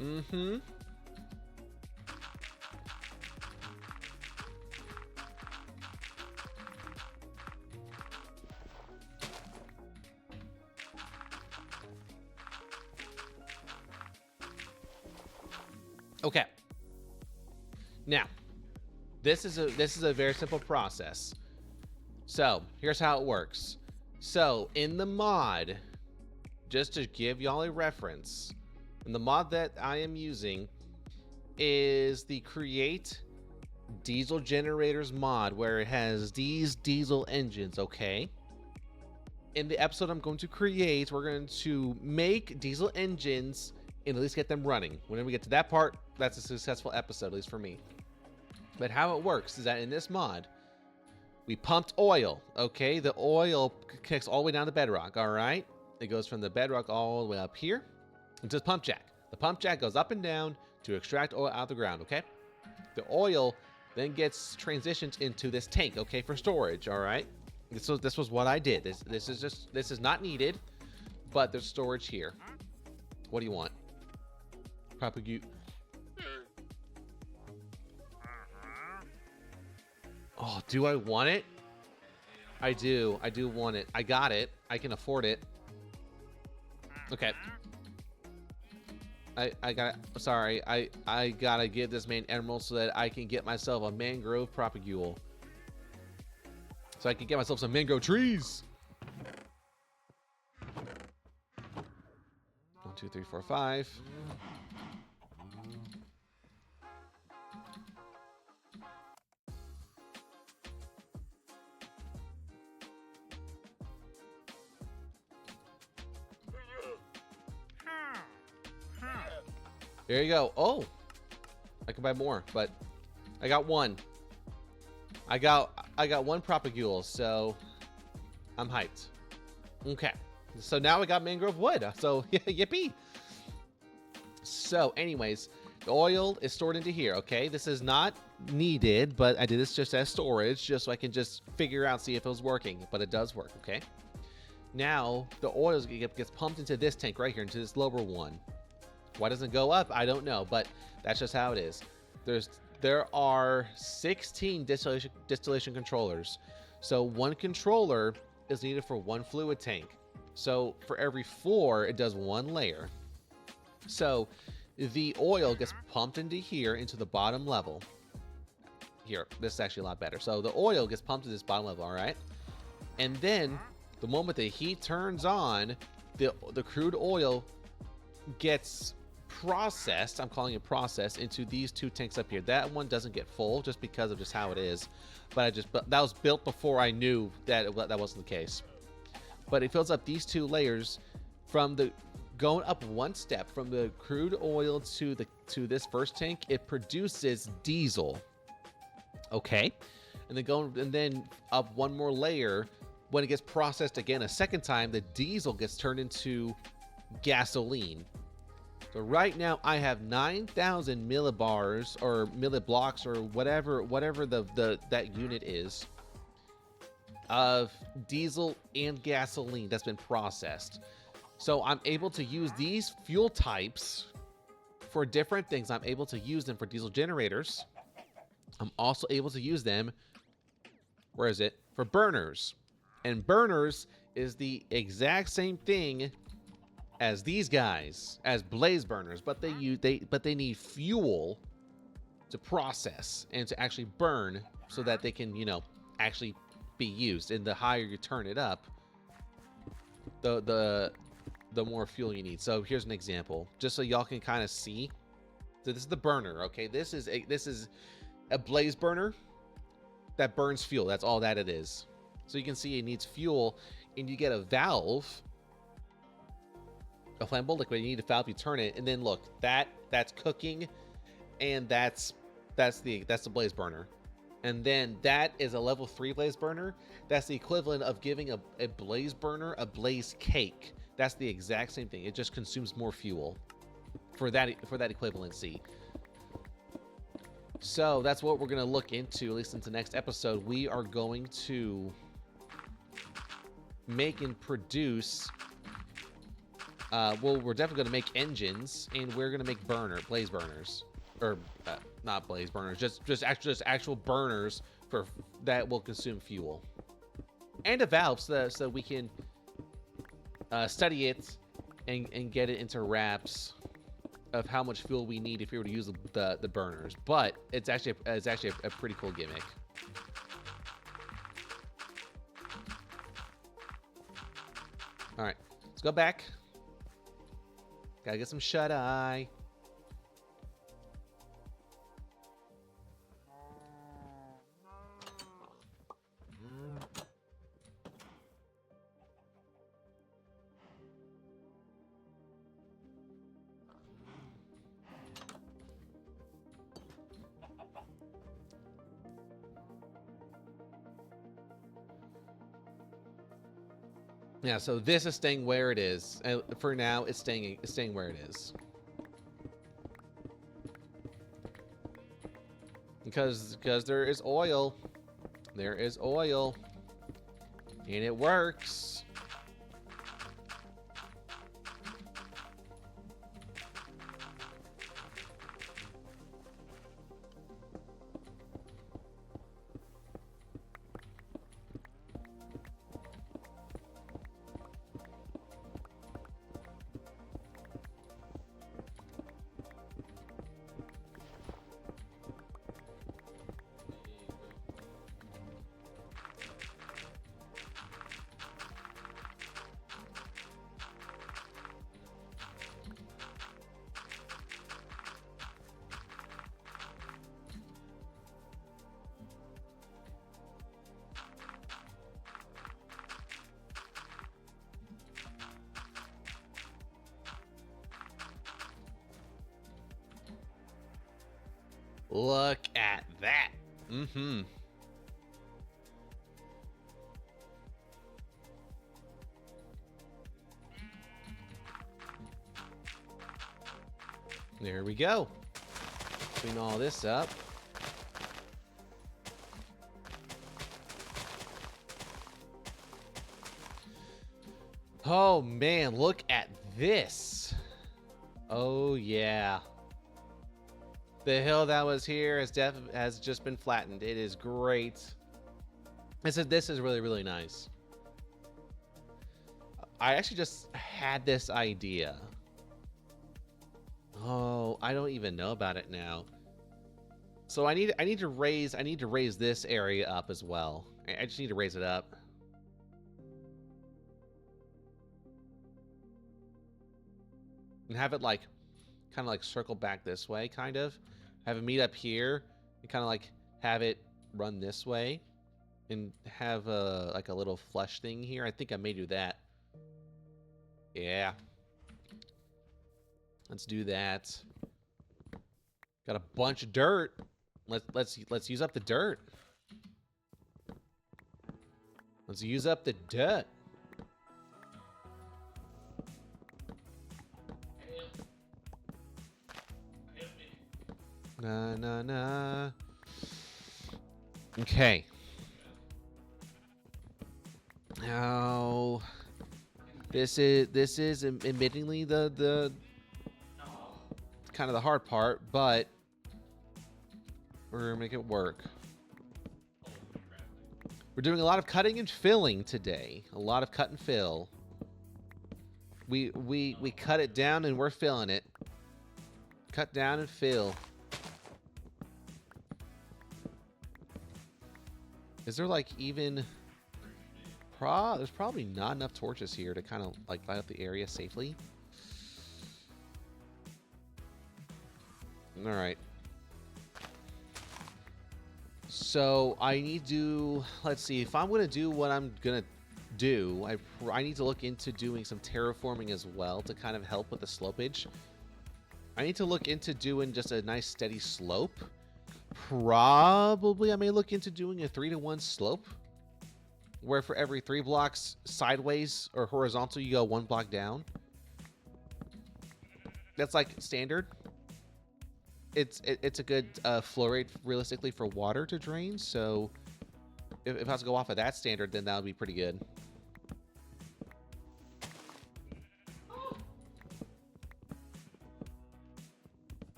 Mm-hmm. Okay. Now, this is a very simple process. So, here's how it works. So, in the mod, just to give y'all a reference, and the mod that I am using is the Create Diesel Generators mod, where it has these diesel engines, okay? In the episode I'm going to create, we're going to make diesel engines and at least get them running. Whenever we get to that part, that's a successful episode, at least for me. But how it works is that in this mod, we pumped oil, okay? The oil kicks all the way down to bedrock, all right? It goes from the bedrock all the way up here into the pump jack. The pump jack goes up and down to extract oil out of the ground, okay? The oil then gets transitioned into this tank, okay, for storage, all right? This was what I did. This is not needed, but there's storage here. What do you want? Propagate. Oh, do I want it? I do want it. I got it. I can afford it. Okay. I got. Sorry. I gotta give this man emerald so that I can get myself a mangrove propagule. So I can get myself some mangrove trees. 1, 2, 3, 4, 5. There you go. Oh, I can buy more, but I got one. I got 1 propagule, so I'm hyped. Okay, so now we got mangrove wood. So yippee. So, anyways, the oil is stored into here. Okay, this is not needed, but I did this just as storage, just so I can just figure out, see if it was working. But it does work. Okay. Now the oil gets pumped into this tank right here, into this lower one. Why doesn't it go up? I don't know, but that's just how it is. There are 16 distillation controllers. So 1 controller is needed for 1 fluid tank. So for every 4, it does 1 layer. So the oil gets pumped into here, into the bottom level. Here, this is actually a lot better. So the oil gets pumped to this bottom level, all right? And then the moment the heat turns on, the crude oil gets processed. I'm calling it processed into these 2 tanks up here. That one doesn't get full just because of just how it is, but that was built before I knew that that wasn't the case. But it fills up these 2 layers from the going up 1 step from the crude oil to this first tank. It produces diesel, okay, and then up 1 more layer when it gets processed again a second time, the diesel gets turned into gasoline. So right now I have 9,000 millibars or milliblocks or whatever that unit is of diesel and gasoline that's been processed. So I'm able to use these fuel types for different things. I'm able to use them for diesel generators. I'm also able to use them, where is it? For burners. And burners is the exact same thing as these guys, as blaze burners, but they need fuel to process and to actually burn so that they can, you know, actually be used. And the higher you turn it up, the more fuel you need. So here's an example, just so y'all can kind of see. So this is the burner, okay? This is a blaze burner that burns fuel. That's all that it is. So you can see it needs fuel, and you get a valve, a flammable liquid. You need a valve, you turn it, and then look, that's cooking, and that's the blaze burner. And then that is a level 3 blaze burner. That's the equivalent of giving a blaze burner a blaze cake. That's the exact same thing. It just consumes more fuel for that equivalency. So that's what we're gonna look into, at least into next episode. We are going to make and produce. Well, we're definitely gonna make engines, and we're gonna make blaze burners, or not blaze burners, just actual burners for that will consume fuel, and a valve so we can study it and get it into wraps of how much fuel we need if we were to use the burners. But it's actually a pretty cool gimmick. All right, let's go back. Gotta get some shut eye. Yeah, so this is staying where it is. And for now, it's staying where it is. Because there is oil. There is oil. And it works. Look at that. Mm-hmm. There we go. Clean all this up. Oh man, look at this. Oh yeah. The hill that was here has just been flattened. It is great. This is really, really nice. I actually just had this idea. Oh, I don't even know about it now. So I need to raise this area up as well. I just need to raise it up. And have it like kind of like circle back this way, kind of. Have it meet up here and kind of like have it run this way and have like a little flush thing here. I think I may do that. Yeah. Let's do that. Got a bunch of dirt. Let's use up the dirt. Let's use up the dirt. Na na na. Okay. Now, this is admittingly the kind of the hard part, but we're gonna make it work. We're doing a lot of cutting and filling today. A lot of cut and fill. We cut it down and we're filling it. Cut down and fill. Is there like even there's probably not enough torches here to kind of like light up the area safely. All right. So I need to, let's see, if I'm going to do what I'm going to do, I need to look into doing some terraforming as well to kind of help with the slopage. I need to look into doing just a nice steady slope. Probably I may look into doing a 3-to-1 slope, where for every 3 blocks sideways or horizontal, you go 1 block down. That's like standard. It's a good flow rate realistically for water to drain. So if I was to go off of that standard, then that would be pretty good.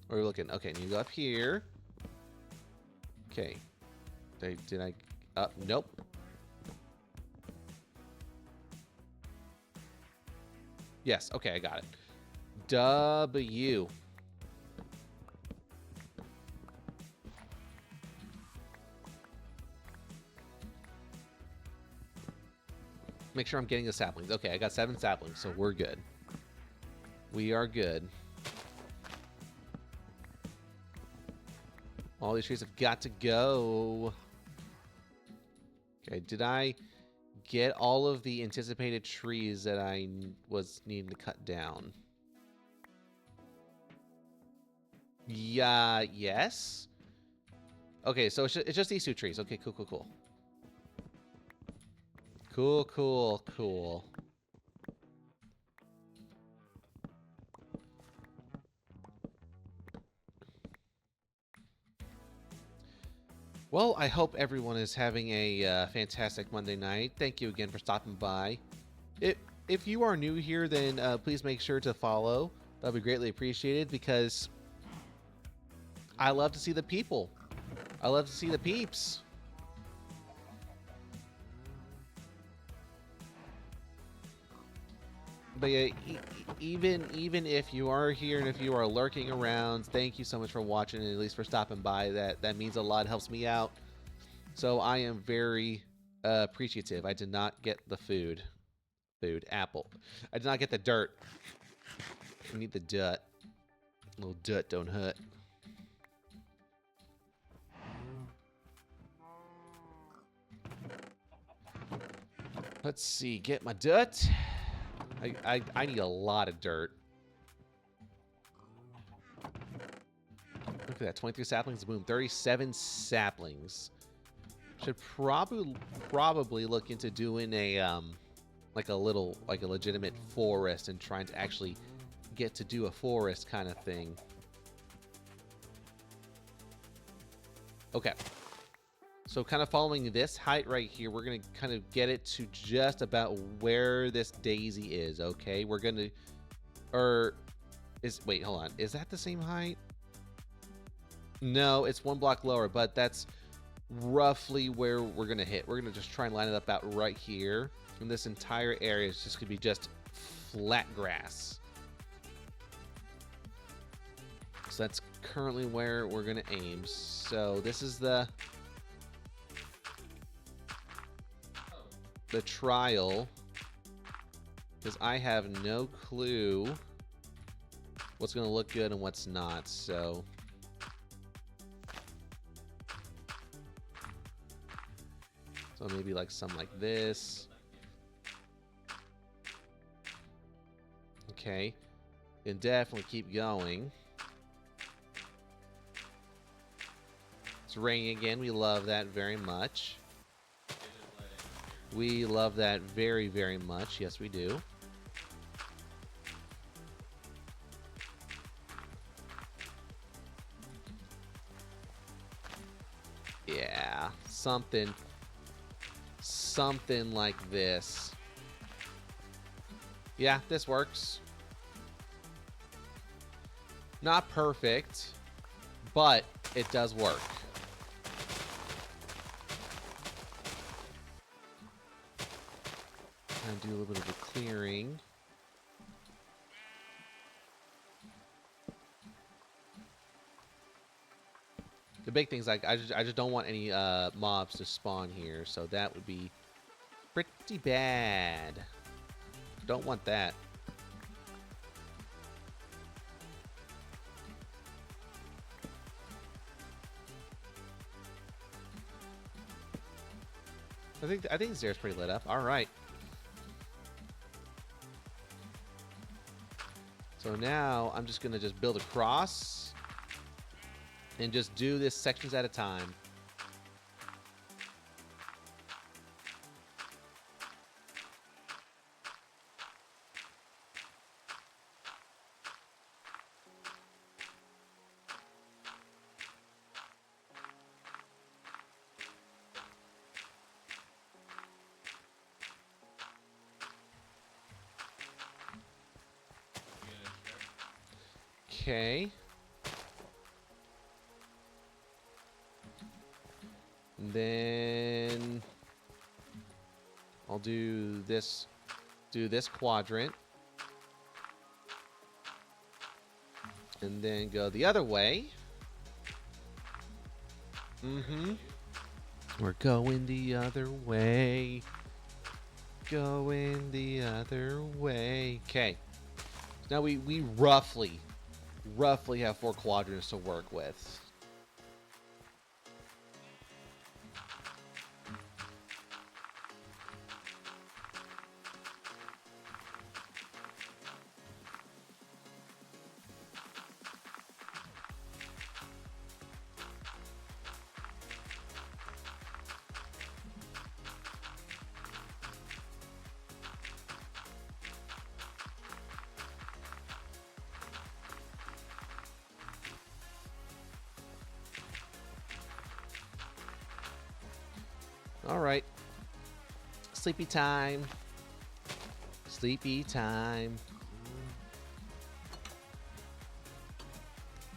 We're looking. Okay, and you go up here. Okay. Did I? Nope. Yes. Okay, I got it. W. Make sure I'm getting the saplings. Okay, I got 7 saplings, so we're good. We are good. All these trees have got to go. Okay, did I get all of the anticipated trees that I was needing to cut down? Yeah, yes. Okay, so it's just these 2 trees. Okay, cool, cool, cool. Cool, cool, cool. Well, I hope everyone is having a fantastic Monday night. Thank you again for stopping by. If you are new here, then please make sure to follow. That would be greatly appreciated because I love to see the people. I love to see the peeps. But yeah, even if you are here and if you are lurking around, thank you so much for watching and at least for stopping by. That means a lot. It helps me out. So I am very appreciative. I did not get the food. Apple. I did not get the dirt. I need the dirt. A little dirt don't hurt. Let's see. Get my dirt. I need a lot of dirt. Look at that, 23 saplings, boom, 37 saplings. Should probably look into doing a like a legitimate forest and trying to actually get to do a forest kind of thing. Okay. So kind of following this height right here, we're going to kind of get it to just about where this daisy is, okay? We're going to, wait, hold on. Is that the same height? No, it's 1 block lower, but that's roughly where we're going to hit. We're going to just try and line it up about right here. And this entire area is just going to be just flat grass. So that's currently where we're going to aim. So this is the trial, because I have no clue what's going to look good and what's not. So maybe like some like this. Okay, and definitely keep going. So It's raining again. We love that very much. It just let in We love that very, very much. Yes, we do. Yeah, something like this. Yeah, this works. Not perfect, but it does work. And do a little bit of a clearing. The big thing is, like, I just don't want any mobs to spawn here, so that would be pretty bad. Don't want that. I think this area's pretty lit up. All right. So now I'm just gonna just build across and just do this sections at a time. Okay. And then I'll do this quadrant. And then go the other way. Mm-hmm. We're going the other way. Going the other way. Okay. Now we roughly have 4 quadrants to work with. All right. Sleepy time. Sleepy time.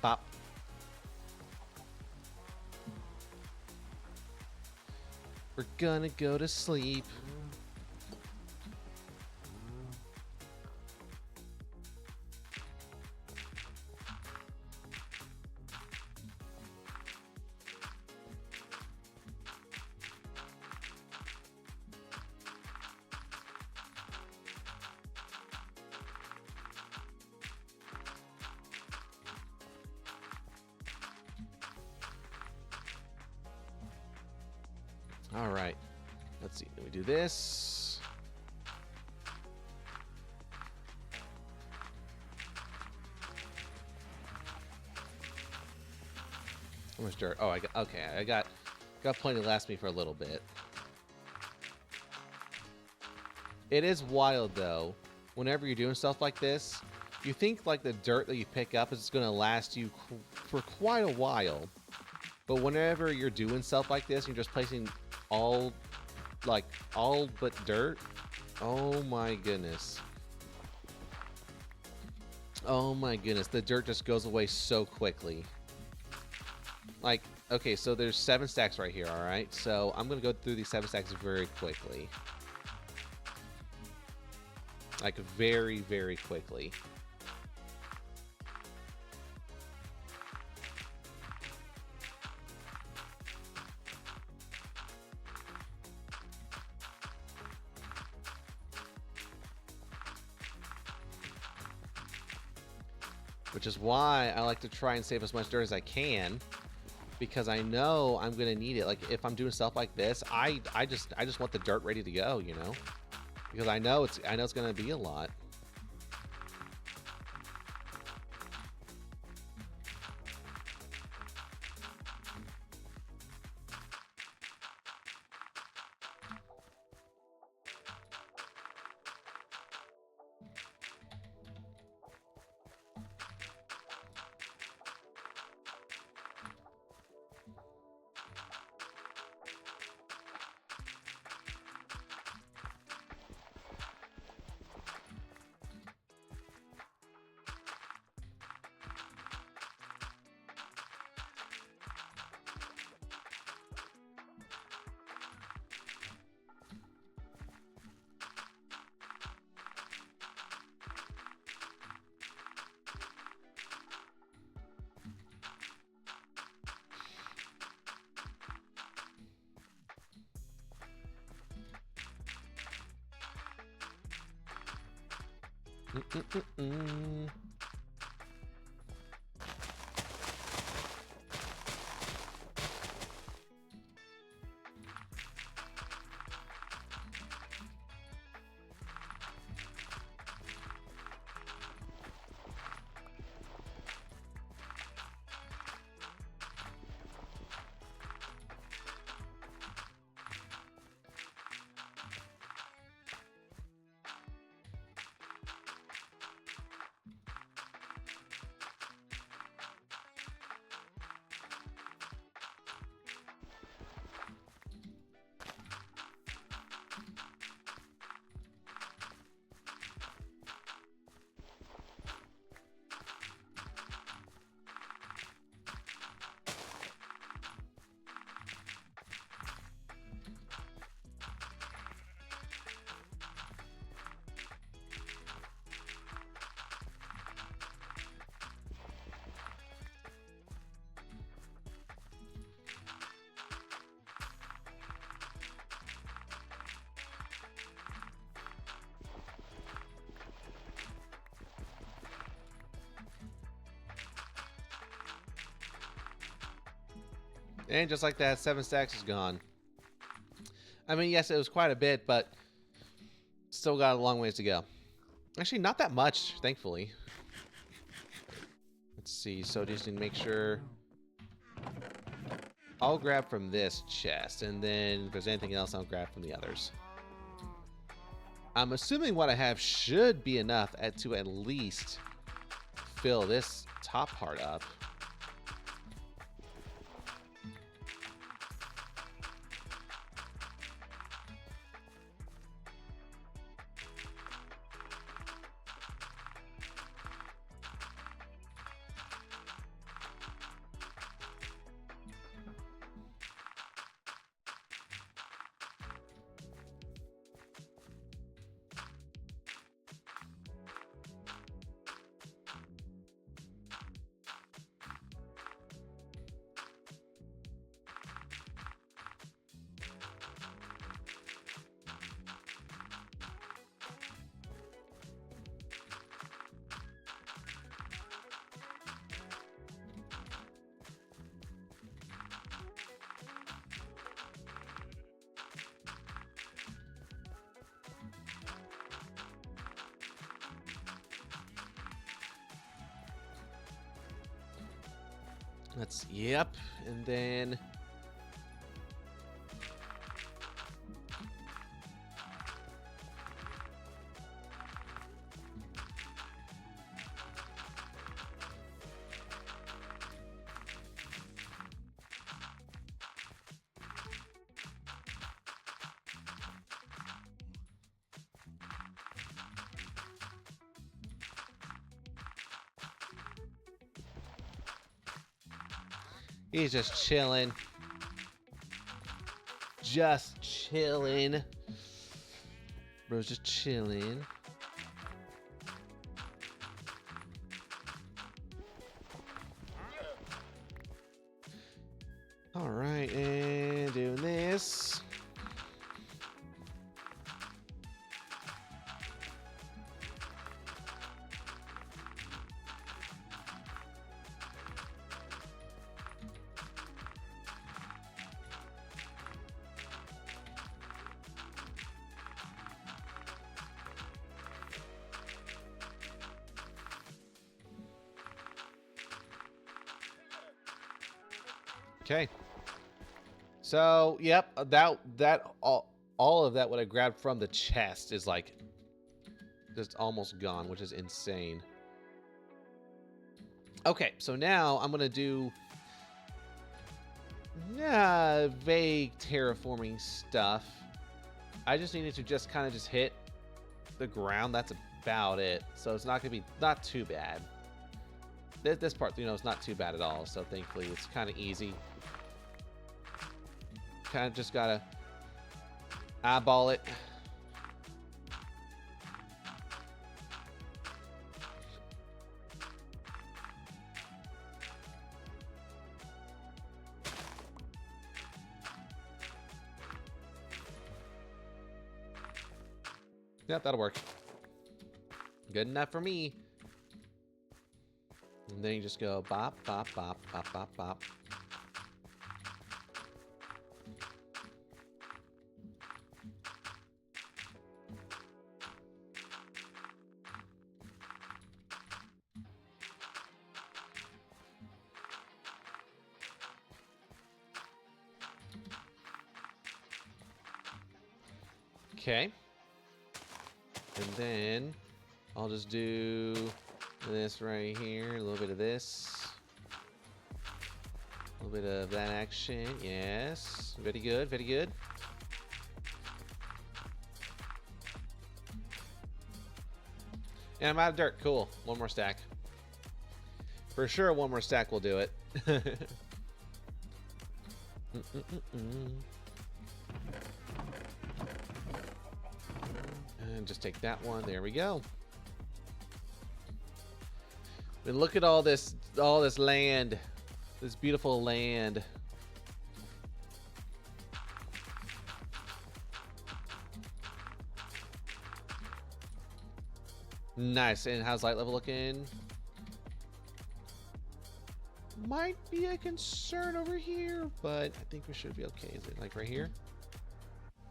Pop. We're gonna go to sleep. All right. Let's see. Let me do this. How much dirt? Oh, I got okay. I got plenty to last me for a little bit. It is wild though. Whenever you're doing stuff like this, you think like the dirt that you pick up is going to last you for quite a while. But whenever you're doing stuff like this, you're just placing all but dirt. Oh my goodness. Oh my goodness. The dirt just goes away so quickly. Like, okay, so there's 7 stacks right here, all right? So I'm going to go through these 7 stacks very quickly. Like, very, very quickly. Which is why I like to try and save as much dirt as I can, because I know I'm gonna need it. Like if I'm doing stuff like this, I just want the dirt ready to go, you know, because I know it's gonna be a lot. Mm-mm-mm-mm. And just like that, 7 stacks is gone. I mean, yes, it was quite a bit, but still got a long ways to go. Actually, not that much, thankfully. Let's see, so just need to make sure. I'll grab from this chest, and then if there's anything else, I'll grab from the others. I'm assuming what I have should be enough to at least fill this top part up. Yep, and then he's just chilling. Just chilling. Bro's just chilling. Alright, and doing this. Okay. So, yep, that all of that what I grabbed from the chest is like just almost gone, which is insane. Okay, so now I'm gonna do vague terraforming stuff. I just needed to just kind of just hit the ground. That's about it. So it's not gonna be not too bad. This part, you know, is not too bad at all. So thankfully, it's kind of easy. Kind of just gotta eyeball it. Yep, that'll work. Good enough for me. And then you just go bop, bop, bop, bop, bop, bop. Okay. And then I'll just do this right here. A little bit of this. A little bit of that action. Yes. Very good. Very good. And I'm out of dirt. Cool. One more stack. For sure, one more stack will do it. And just take that one. There we go. And look at all this land. This beautiful land. Nice. And how's light level looking? Might be a concern over here, but I think we should be okay. Is it like right here?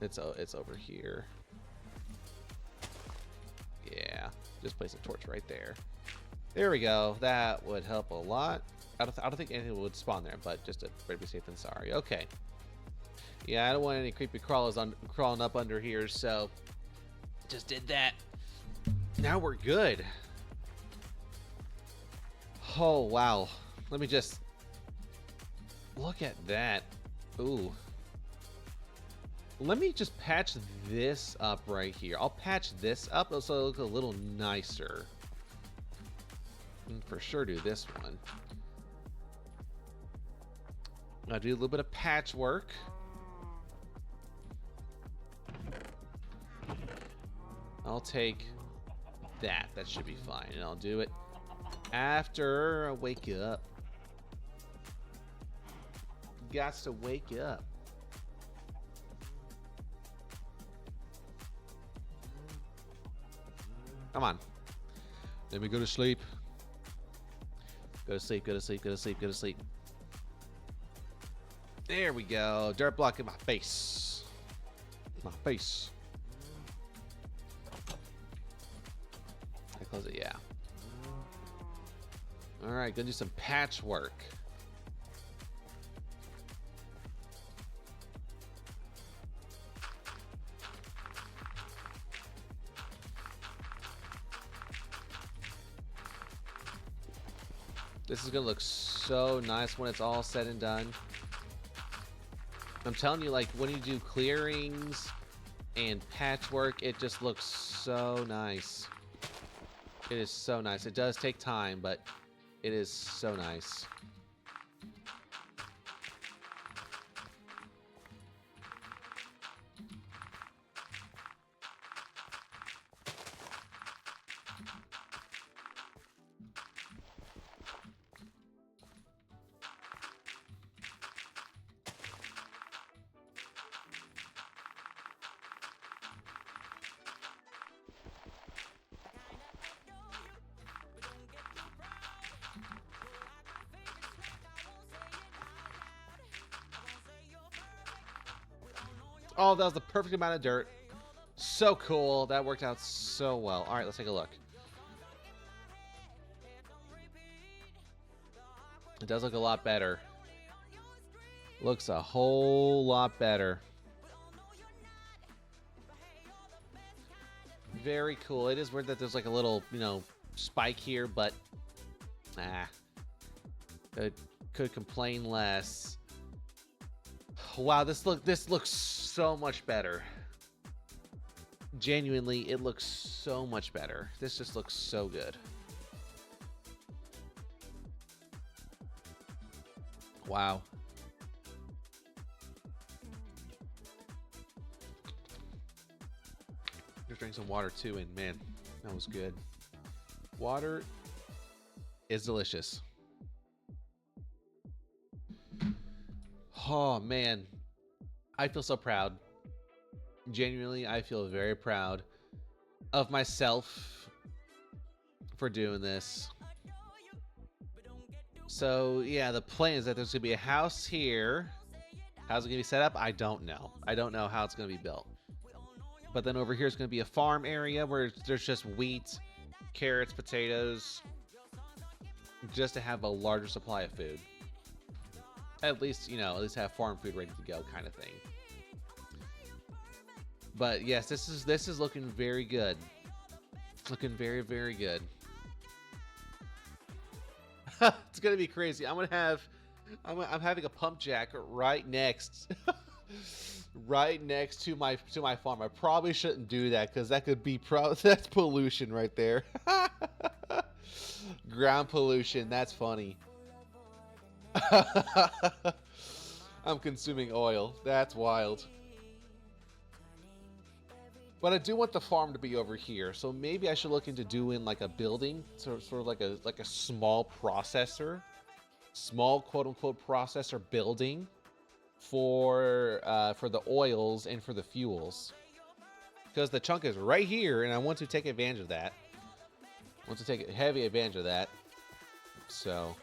It's over here. Yeah, just place a torch right there. There we go. That would help a lot. I don't think anything would spawn there, but just to better be safe than sorry. Okay. Yeah, I don't want any creepy crawlers crawling up under here, so just did that. Now we're good. Oh wow. Let me just look at that. Ooh. Let me just patch this up right here. I'll patch this up so it'll look a little nicer. And for sure do this one. I'll do a little bit of patchwork. I'll take that. That should be fine. And I'll do it after I wake up. Gots to wake up. Come on. Let me go to sleep. Go to sleep, go to sleep, go to sleep, go to sleep. There we go. Dirt block in my face. My face. I close it, yeah. Alright, gonna do some patchwork. This is gonna look so nice when it's all said and done. I'm telling you, like when you do clearings and patchwork, it just looks so nice. It is so nice. It does take time, but it is so nice. Oh, that was the perfect amount of dirt. So cool. That worked out so well. All right, let's take a look. It does look a lot better. Looks a whole lot better. Very cool. It is weird that there's like a little, spike here, but could complain less. Wow, this looks so much better. Genuinely, it looks so much better. This just looks so good. Wow. Just drank some water too, and man, that was good. Water is delicious. Oh man, I feel so proud. Genuinely, I feel very proud of myself for doing this. So yeah, the plan is that there's gonna be a house here. How's it gonna be set up? I don't know. I don't know how it's gonna be built. But then over here is gonna be a farm area where there's just wheat, carrots, potatoes, just to have a larger supply of food. At least, at least have farm food ready to go, kind of thing. But yes, this is looking very good. It's looking very, very good. It's gonna be crazy. I'm having a pump jack right next, right next to my farm. I probably shouldn't do that because that could be that's pollution right there. Ground pollution. That's funny. I'm consuming oil. That's wild. But I do want the farm to be over here, so maybe I should look into doing like a building, sort of like a small processor, small quote unquote processor building for the oils and for the fuels, because the chunk is right here, and I want to take advantage of that. I want to take heavy advantage of that. So.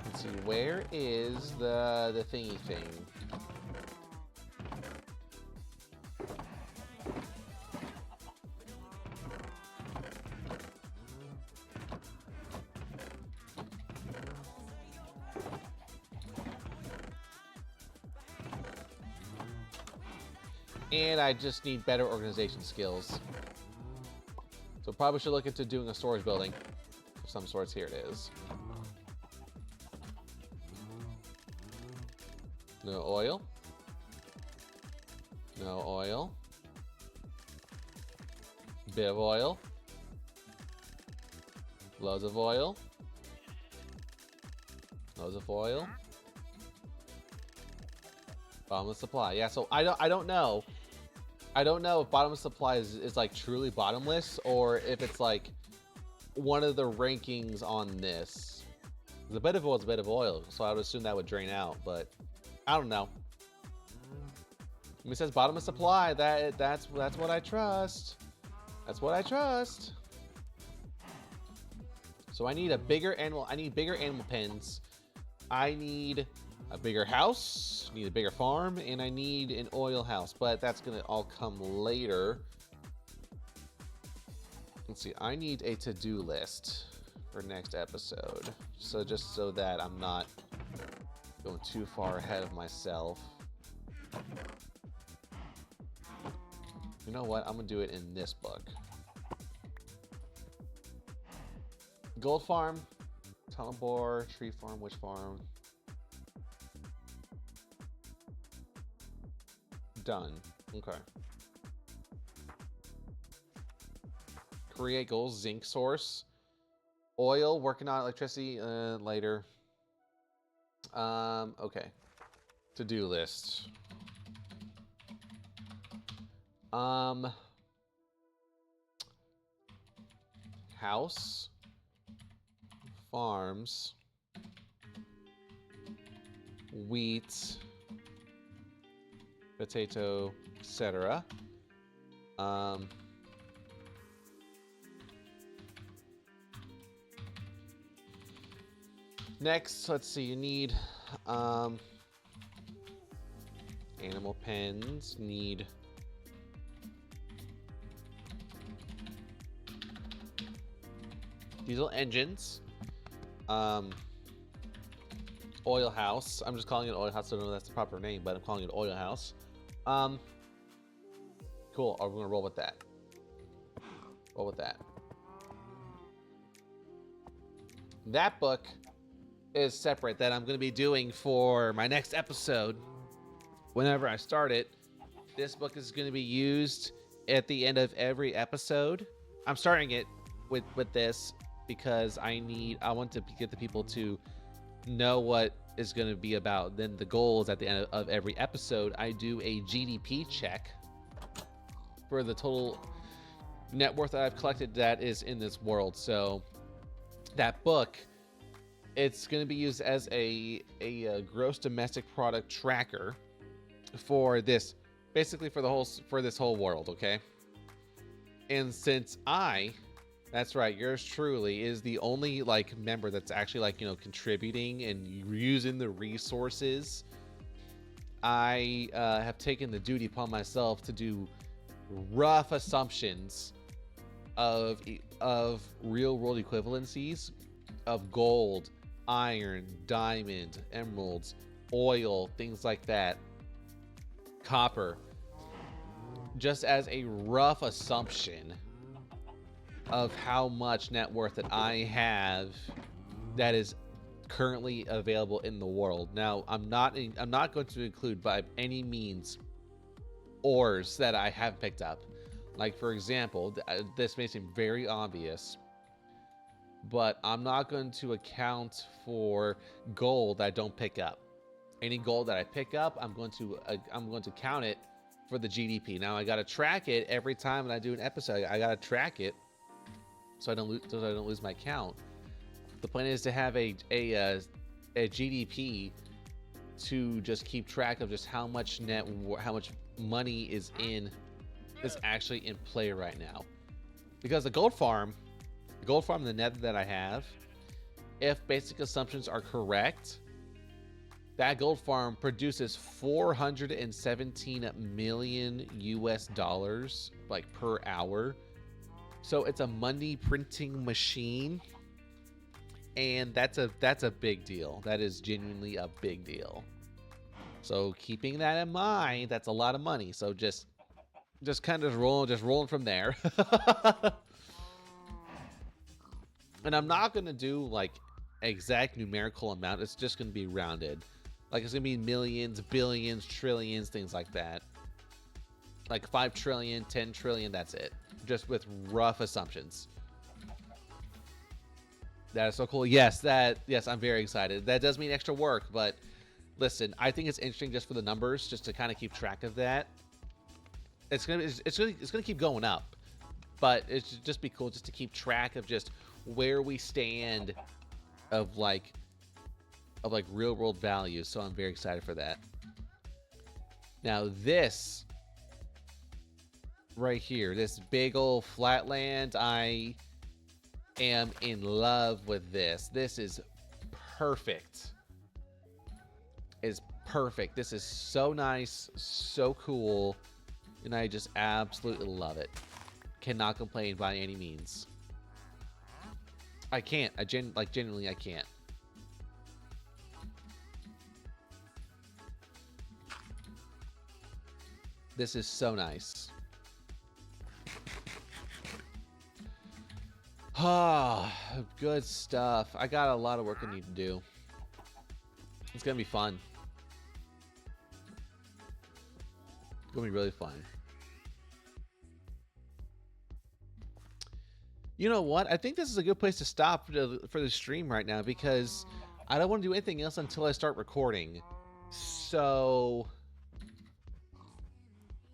Let's see, where is the thingy thing? And I just need better organization skills. So probably should look into doing a storage building of some sorts. Here it is. No oil. No oil. Bit of oil. Loads of oil. Loads of oil. Bottomless supply. Yeah, so I don't know. I don't know if bottomless supply is like truly bottomless, or if it's like one of the rankings on this. The bed of oil is a bed of oil, so I would assume that would drain out, but I don't know. When it says bottomless supply, that's what I trust. That's what I trust. So I need a bigger animal. I need bigger animal pens. I need a bigger house. Need a bigger farm, and I need an oil house. But that's gonna all come later. Let's see. I need a to-do list for next episode. So just so that I'm not going too far ahead of myself. You know what? I'm gonna do it in this book. Gold farm, tunnel bore, tree farm, witch farm. Done. Okay. Create goals, zinc source, oil. Working on electricity later. Okay. To-do list. House, farms, wheat, potato, etc. Next, let's see, you need animal pens, need diesel engines, oil house. I'm just calling it oil house. I don't know if that's the proper name, but I'm calling it oil house. Cool. We're gonna roll with that. Roll with that. That book is separate that I'm going to be doing for my next episode. Whenever I start it, this book is going to be used at the end of every episode. I'm starting it with this because I want to get the people to know what is going to be about. Then the goal is at the end of every episode, I do a GDP check for the total net worth that I've collected that is in this world. So that book, it's going to be used as a gross domestic product tracker for this, basically for the whole for this whole world, okay? And since that's right, yours truly is the only like member that's actually like, contributing and using the resources. I have taken the duty upon myself to do rough assumptions of real world equivalencies of gold, iron, diamond, emeralds, oil, things like that, copper, just as a rough assumption of how much net worth that I have that is currently available in the world. Now, I'm not going to include by any means ores that I have picked up. Like, for example, this may seem very obvious, but I'm not going to account for gold that I don't pick up. Any gold that I pick up, I'm going to count it for the GDP. Now I got to track it every time that I do an episode. I got to track it so I don't lose my count. The plan is to have a GDP to just keep track of just how much money is actually in play right now. Because the gold farm in the nether that I have, if basic assumptions are correct, that gold farm produces 417 million US dollars like per hour. So it's a money printing machine, and that's a big deal. That is genuinely a big deal. So keeping that in mind, that's a lot of money. So just kind of rolling from there. And I'm not gonna do like exact numerical amount. It's just gonna be rounded. Like it's gonna be millions, billions, trillions, things like that. Like 5 trillion, 10 trillion, that's it. Just with rough assumptions. That is so cool. Yes, I'm very excited. That does mean extra work, but listen, I think it's interesting just for the numbers, just to kind of keep track of that. It's gonna keep going up, but it should just be cool just to keep track of just where we stand of like real world value. So I'm very excited for that. Now this right here, this big old flatland, I am in love with this. This is perfect. It's perfect. This is so nice, so cool, and I just absolutely love it. Cannot complain by any means. I can't. Genuinely, I can't. This is so nice. Ah, good stuff. I got a lot of work I need to do. It's gonna be fun. It's gonna be really fun. You know what? I think this is a good place to stop for the stream right now, because I don't want to do anything else until I start recording. So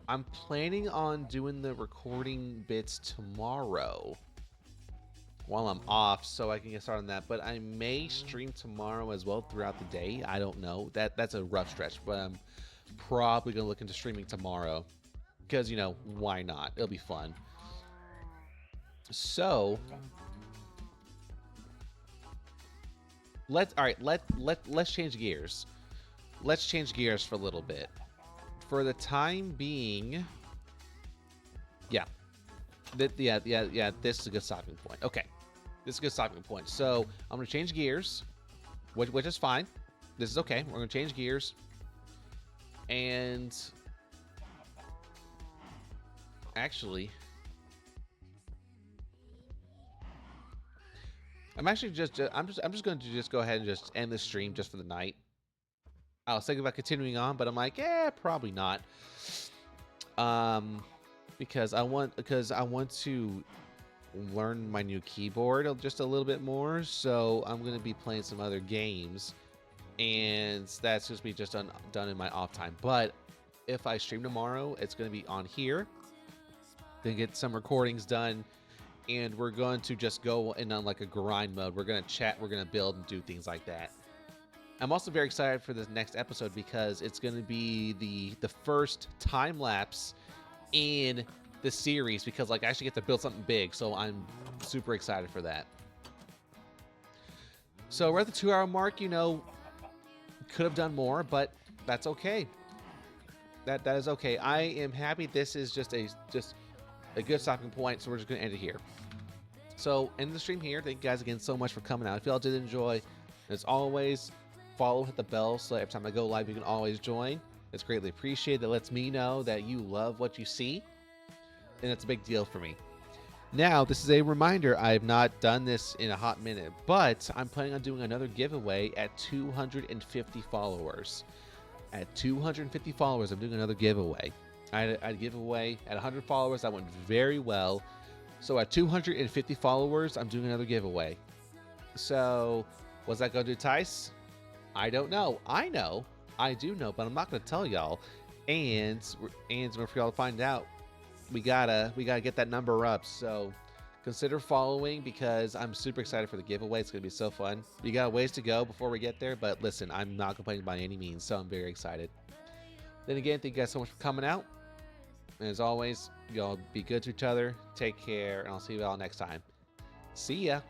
I'm planning on doing the recording bits tomorrow while I'm off, so I can get started on that. But I may stream tomorrow as well throughout the day. I don't know. That's a rough stretch, but I'm probably gonna look into streaming tomorrow, because why not? It'll be fun. So let's change gears. Let's change gears for a little bit. For the time being, yeah. This is a good stopping point. Okay, this is a good stopping point. So I'm gonna change gears, which is fine. This is okay. We're gonna change gears, and actually, I'm just going to just go ahead and just end this stream just for the night. I was thinking about continuing on, but I'm like, probably not. Because I want to learn my new keyboard just a little bit more. So I'm going to be playing some other games, and that's just be done in my off time. But if I stream tomorrow, it's going to be on here. Then get some recordings done, and we're going to just go in on like a grind mode. We're going to chat, we're going to build and do things like that. I'm also very excited for this next episode because it's going to be the first time lapse in the series, because like I actually get to build something big, so I'm super excited for that. So we're at the 2-hour mark. You know, could have done more, but that's okay. That is okay. I am happy. This is just a good stopping point, so we're just gonna end it here. So end the stream here. Thank you guys again so much for coming out. If y'all did enjoy, as always, follow, hit the bell, so every time I go live you can always join. It's greatly appreciated. That lets me know that you love what you see, and that's a big deal for me. Now, this is a reminder, I have not done this in a hot minute, but I'm planning on doing another giveaway at 250 followers. At 250 followers, I'm doing another giveaway. I had a giveaway at 100 followers. That went very well. So at 250 followers, I'm doing another giveaway. So, what's that going to do, Tice? I don't know. I know. I do know, but I'm not going to tell y'all. And for y'all to find out, we gotta get that number up. So consider following, because I'm super excited for the giveaway. It's gonna be so fun. We got a ways to go before we get there, but listen, I'm not complaining by any means, so I'm very excited. Then again, thank you guys so much for coming out. And as always, y'all be good to each other, take care, and I'll see you all next time. See ya.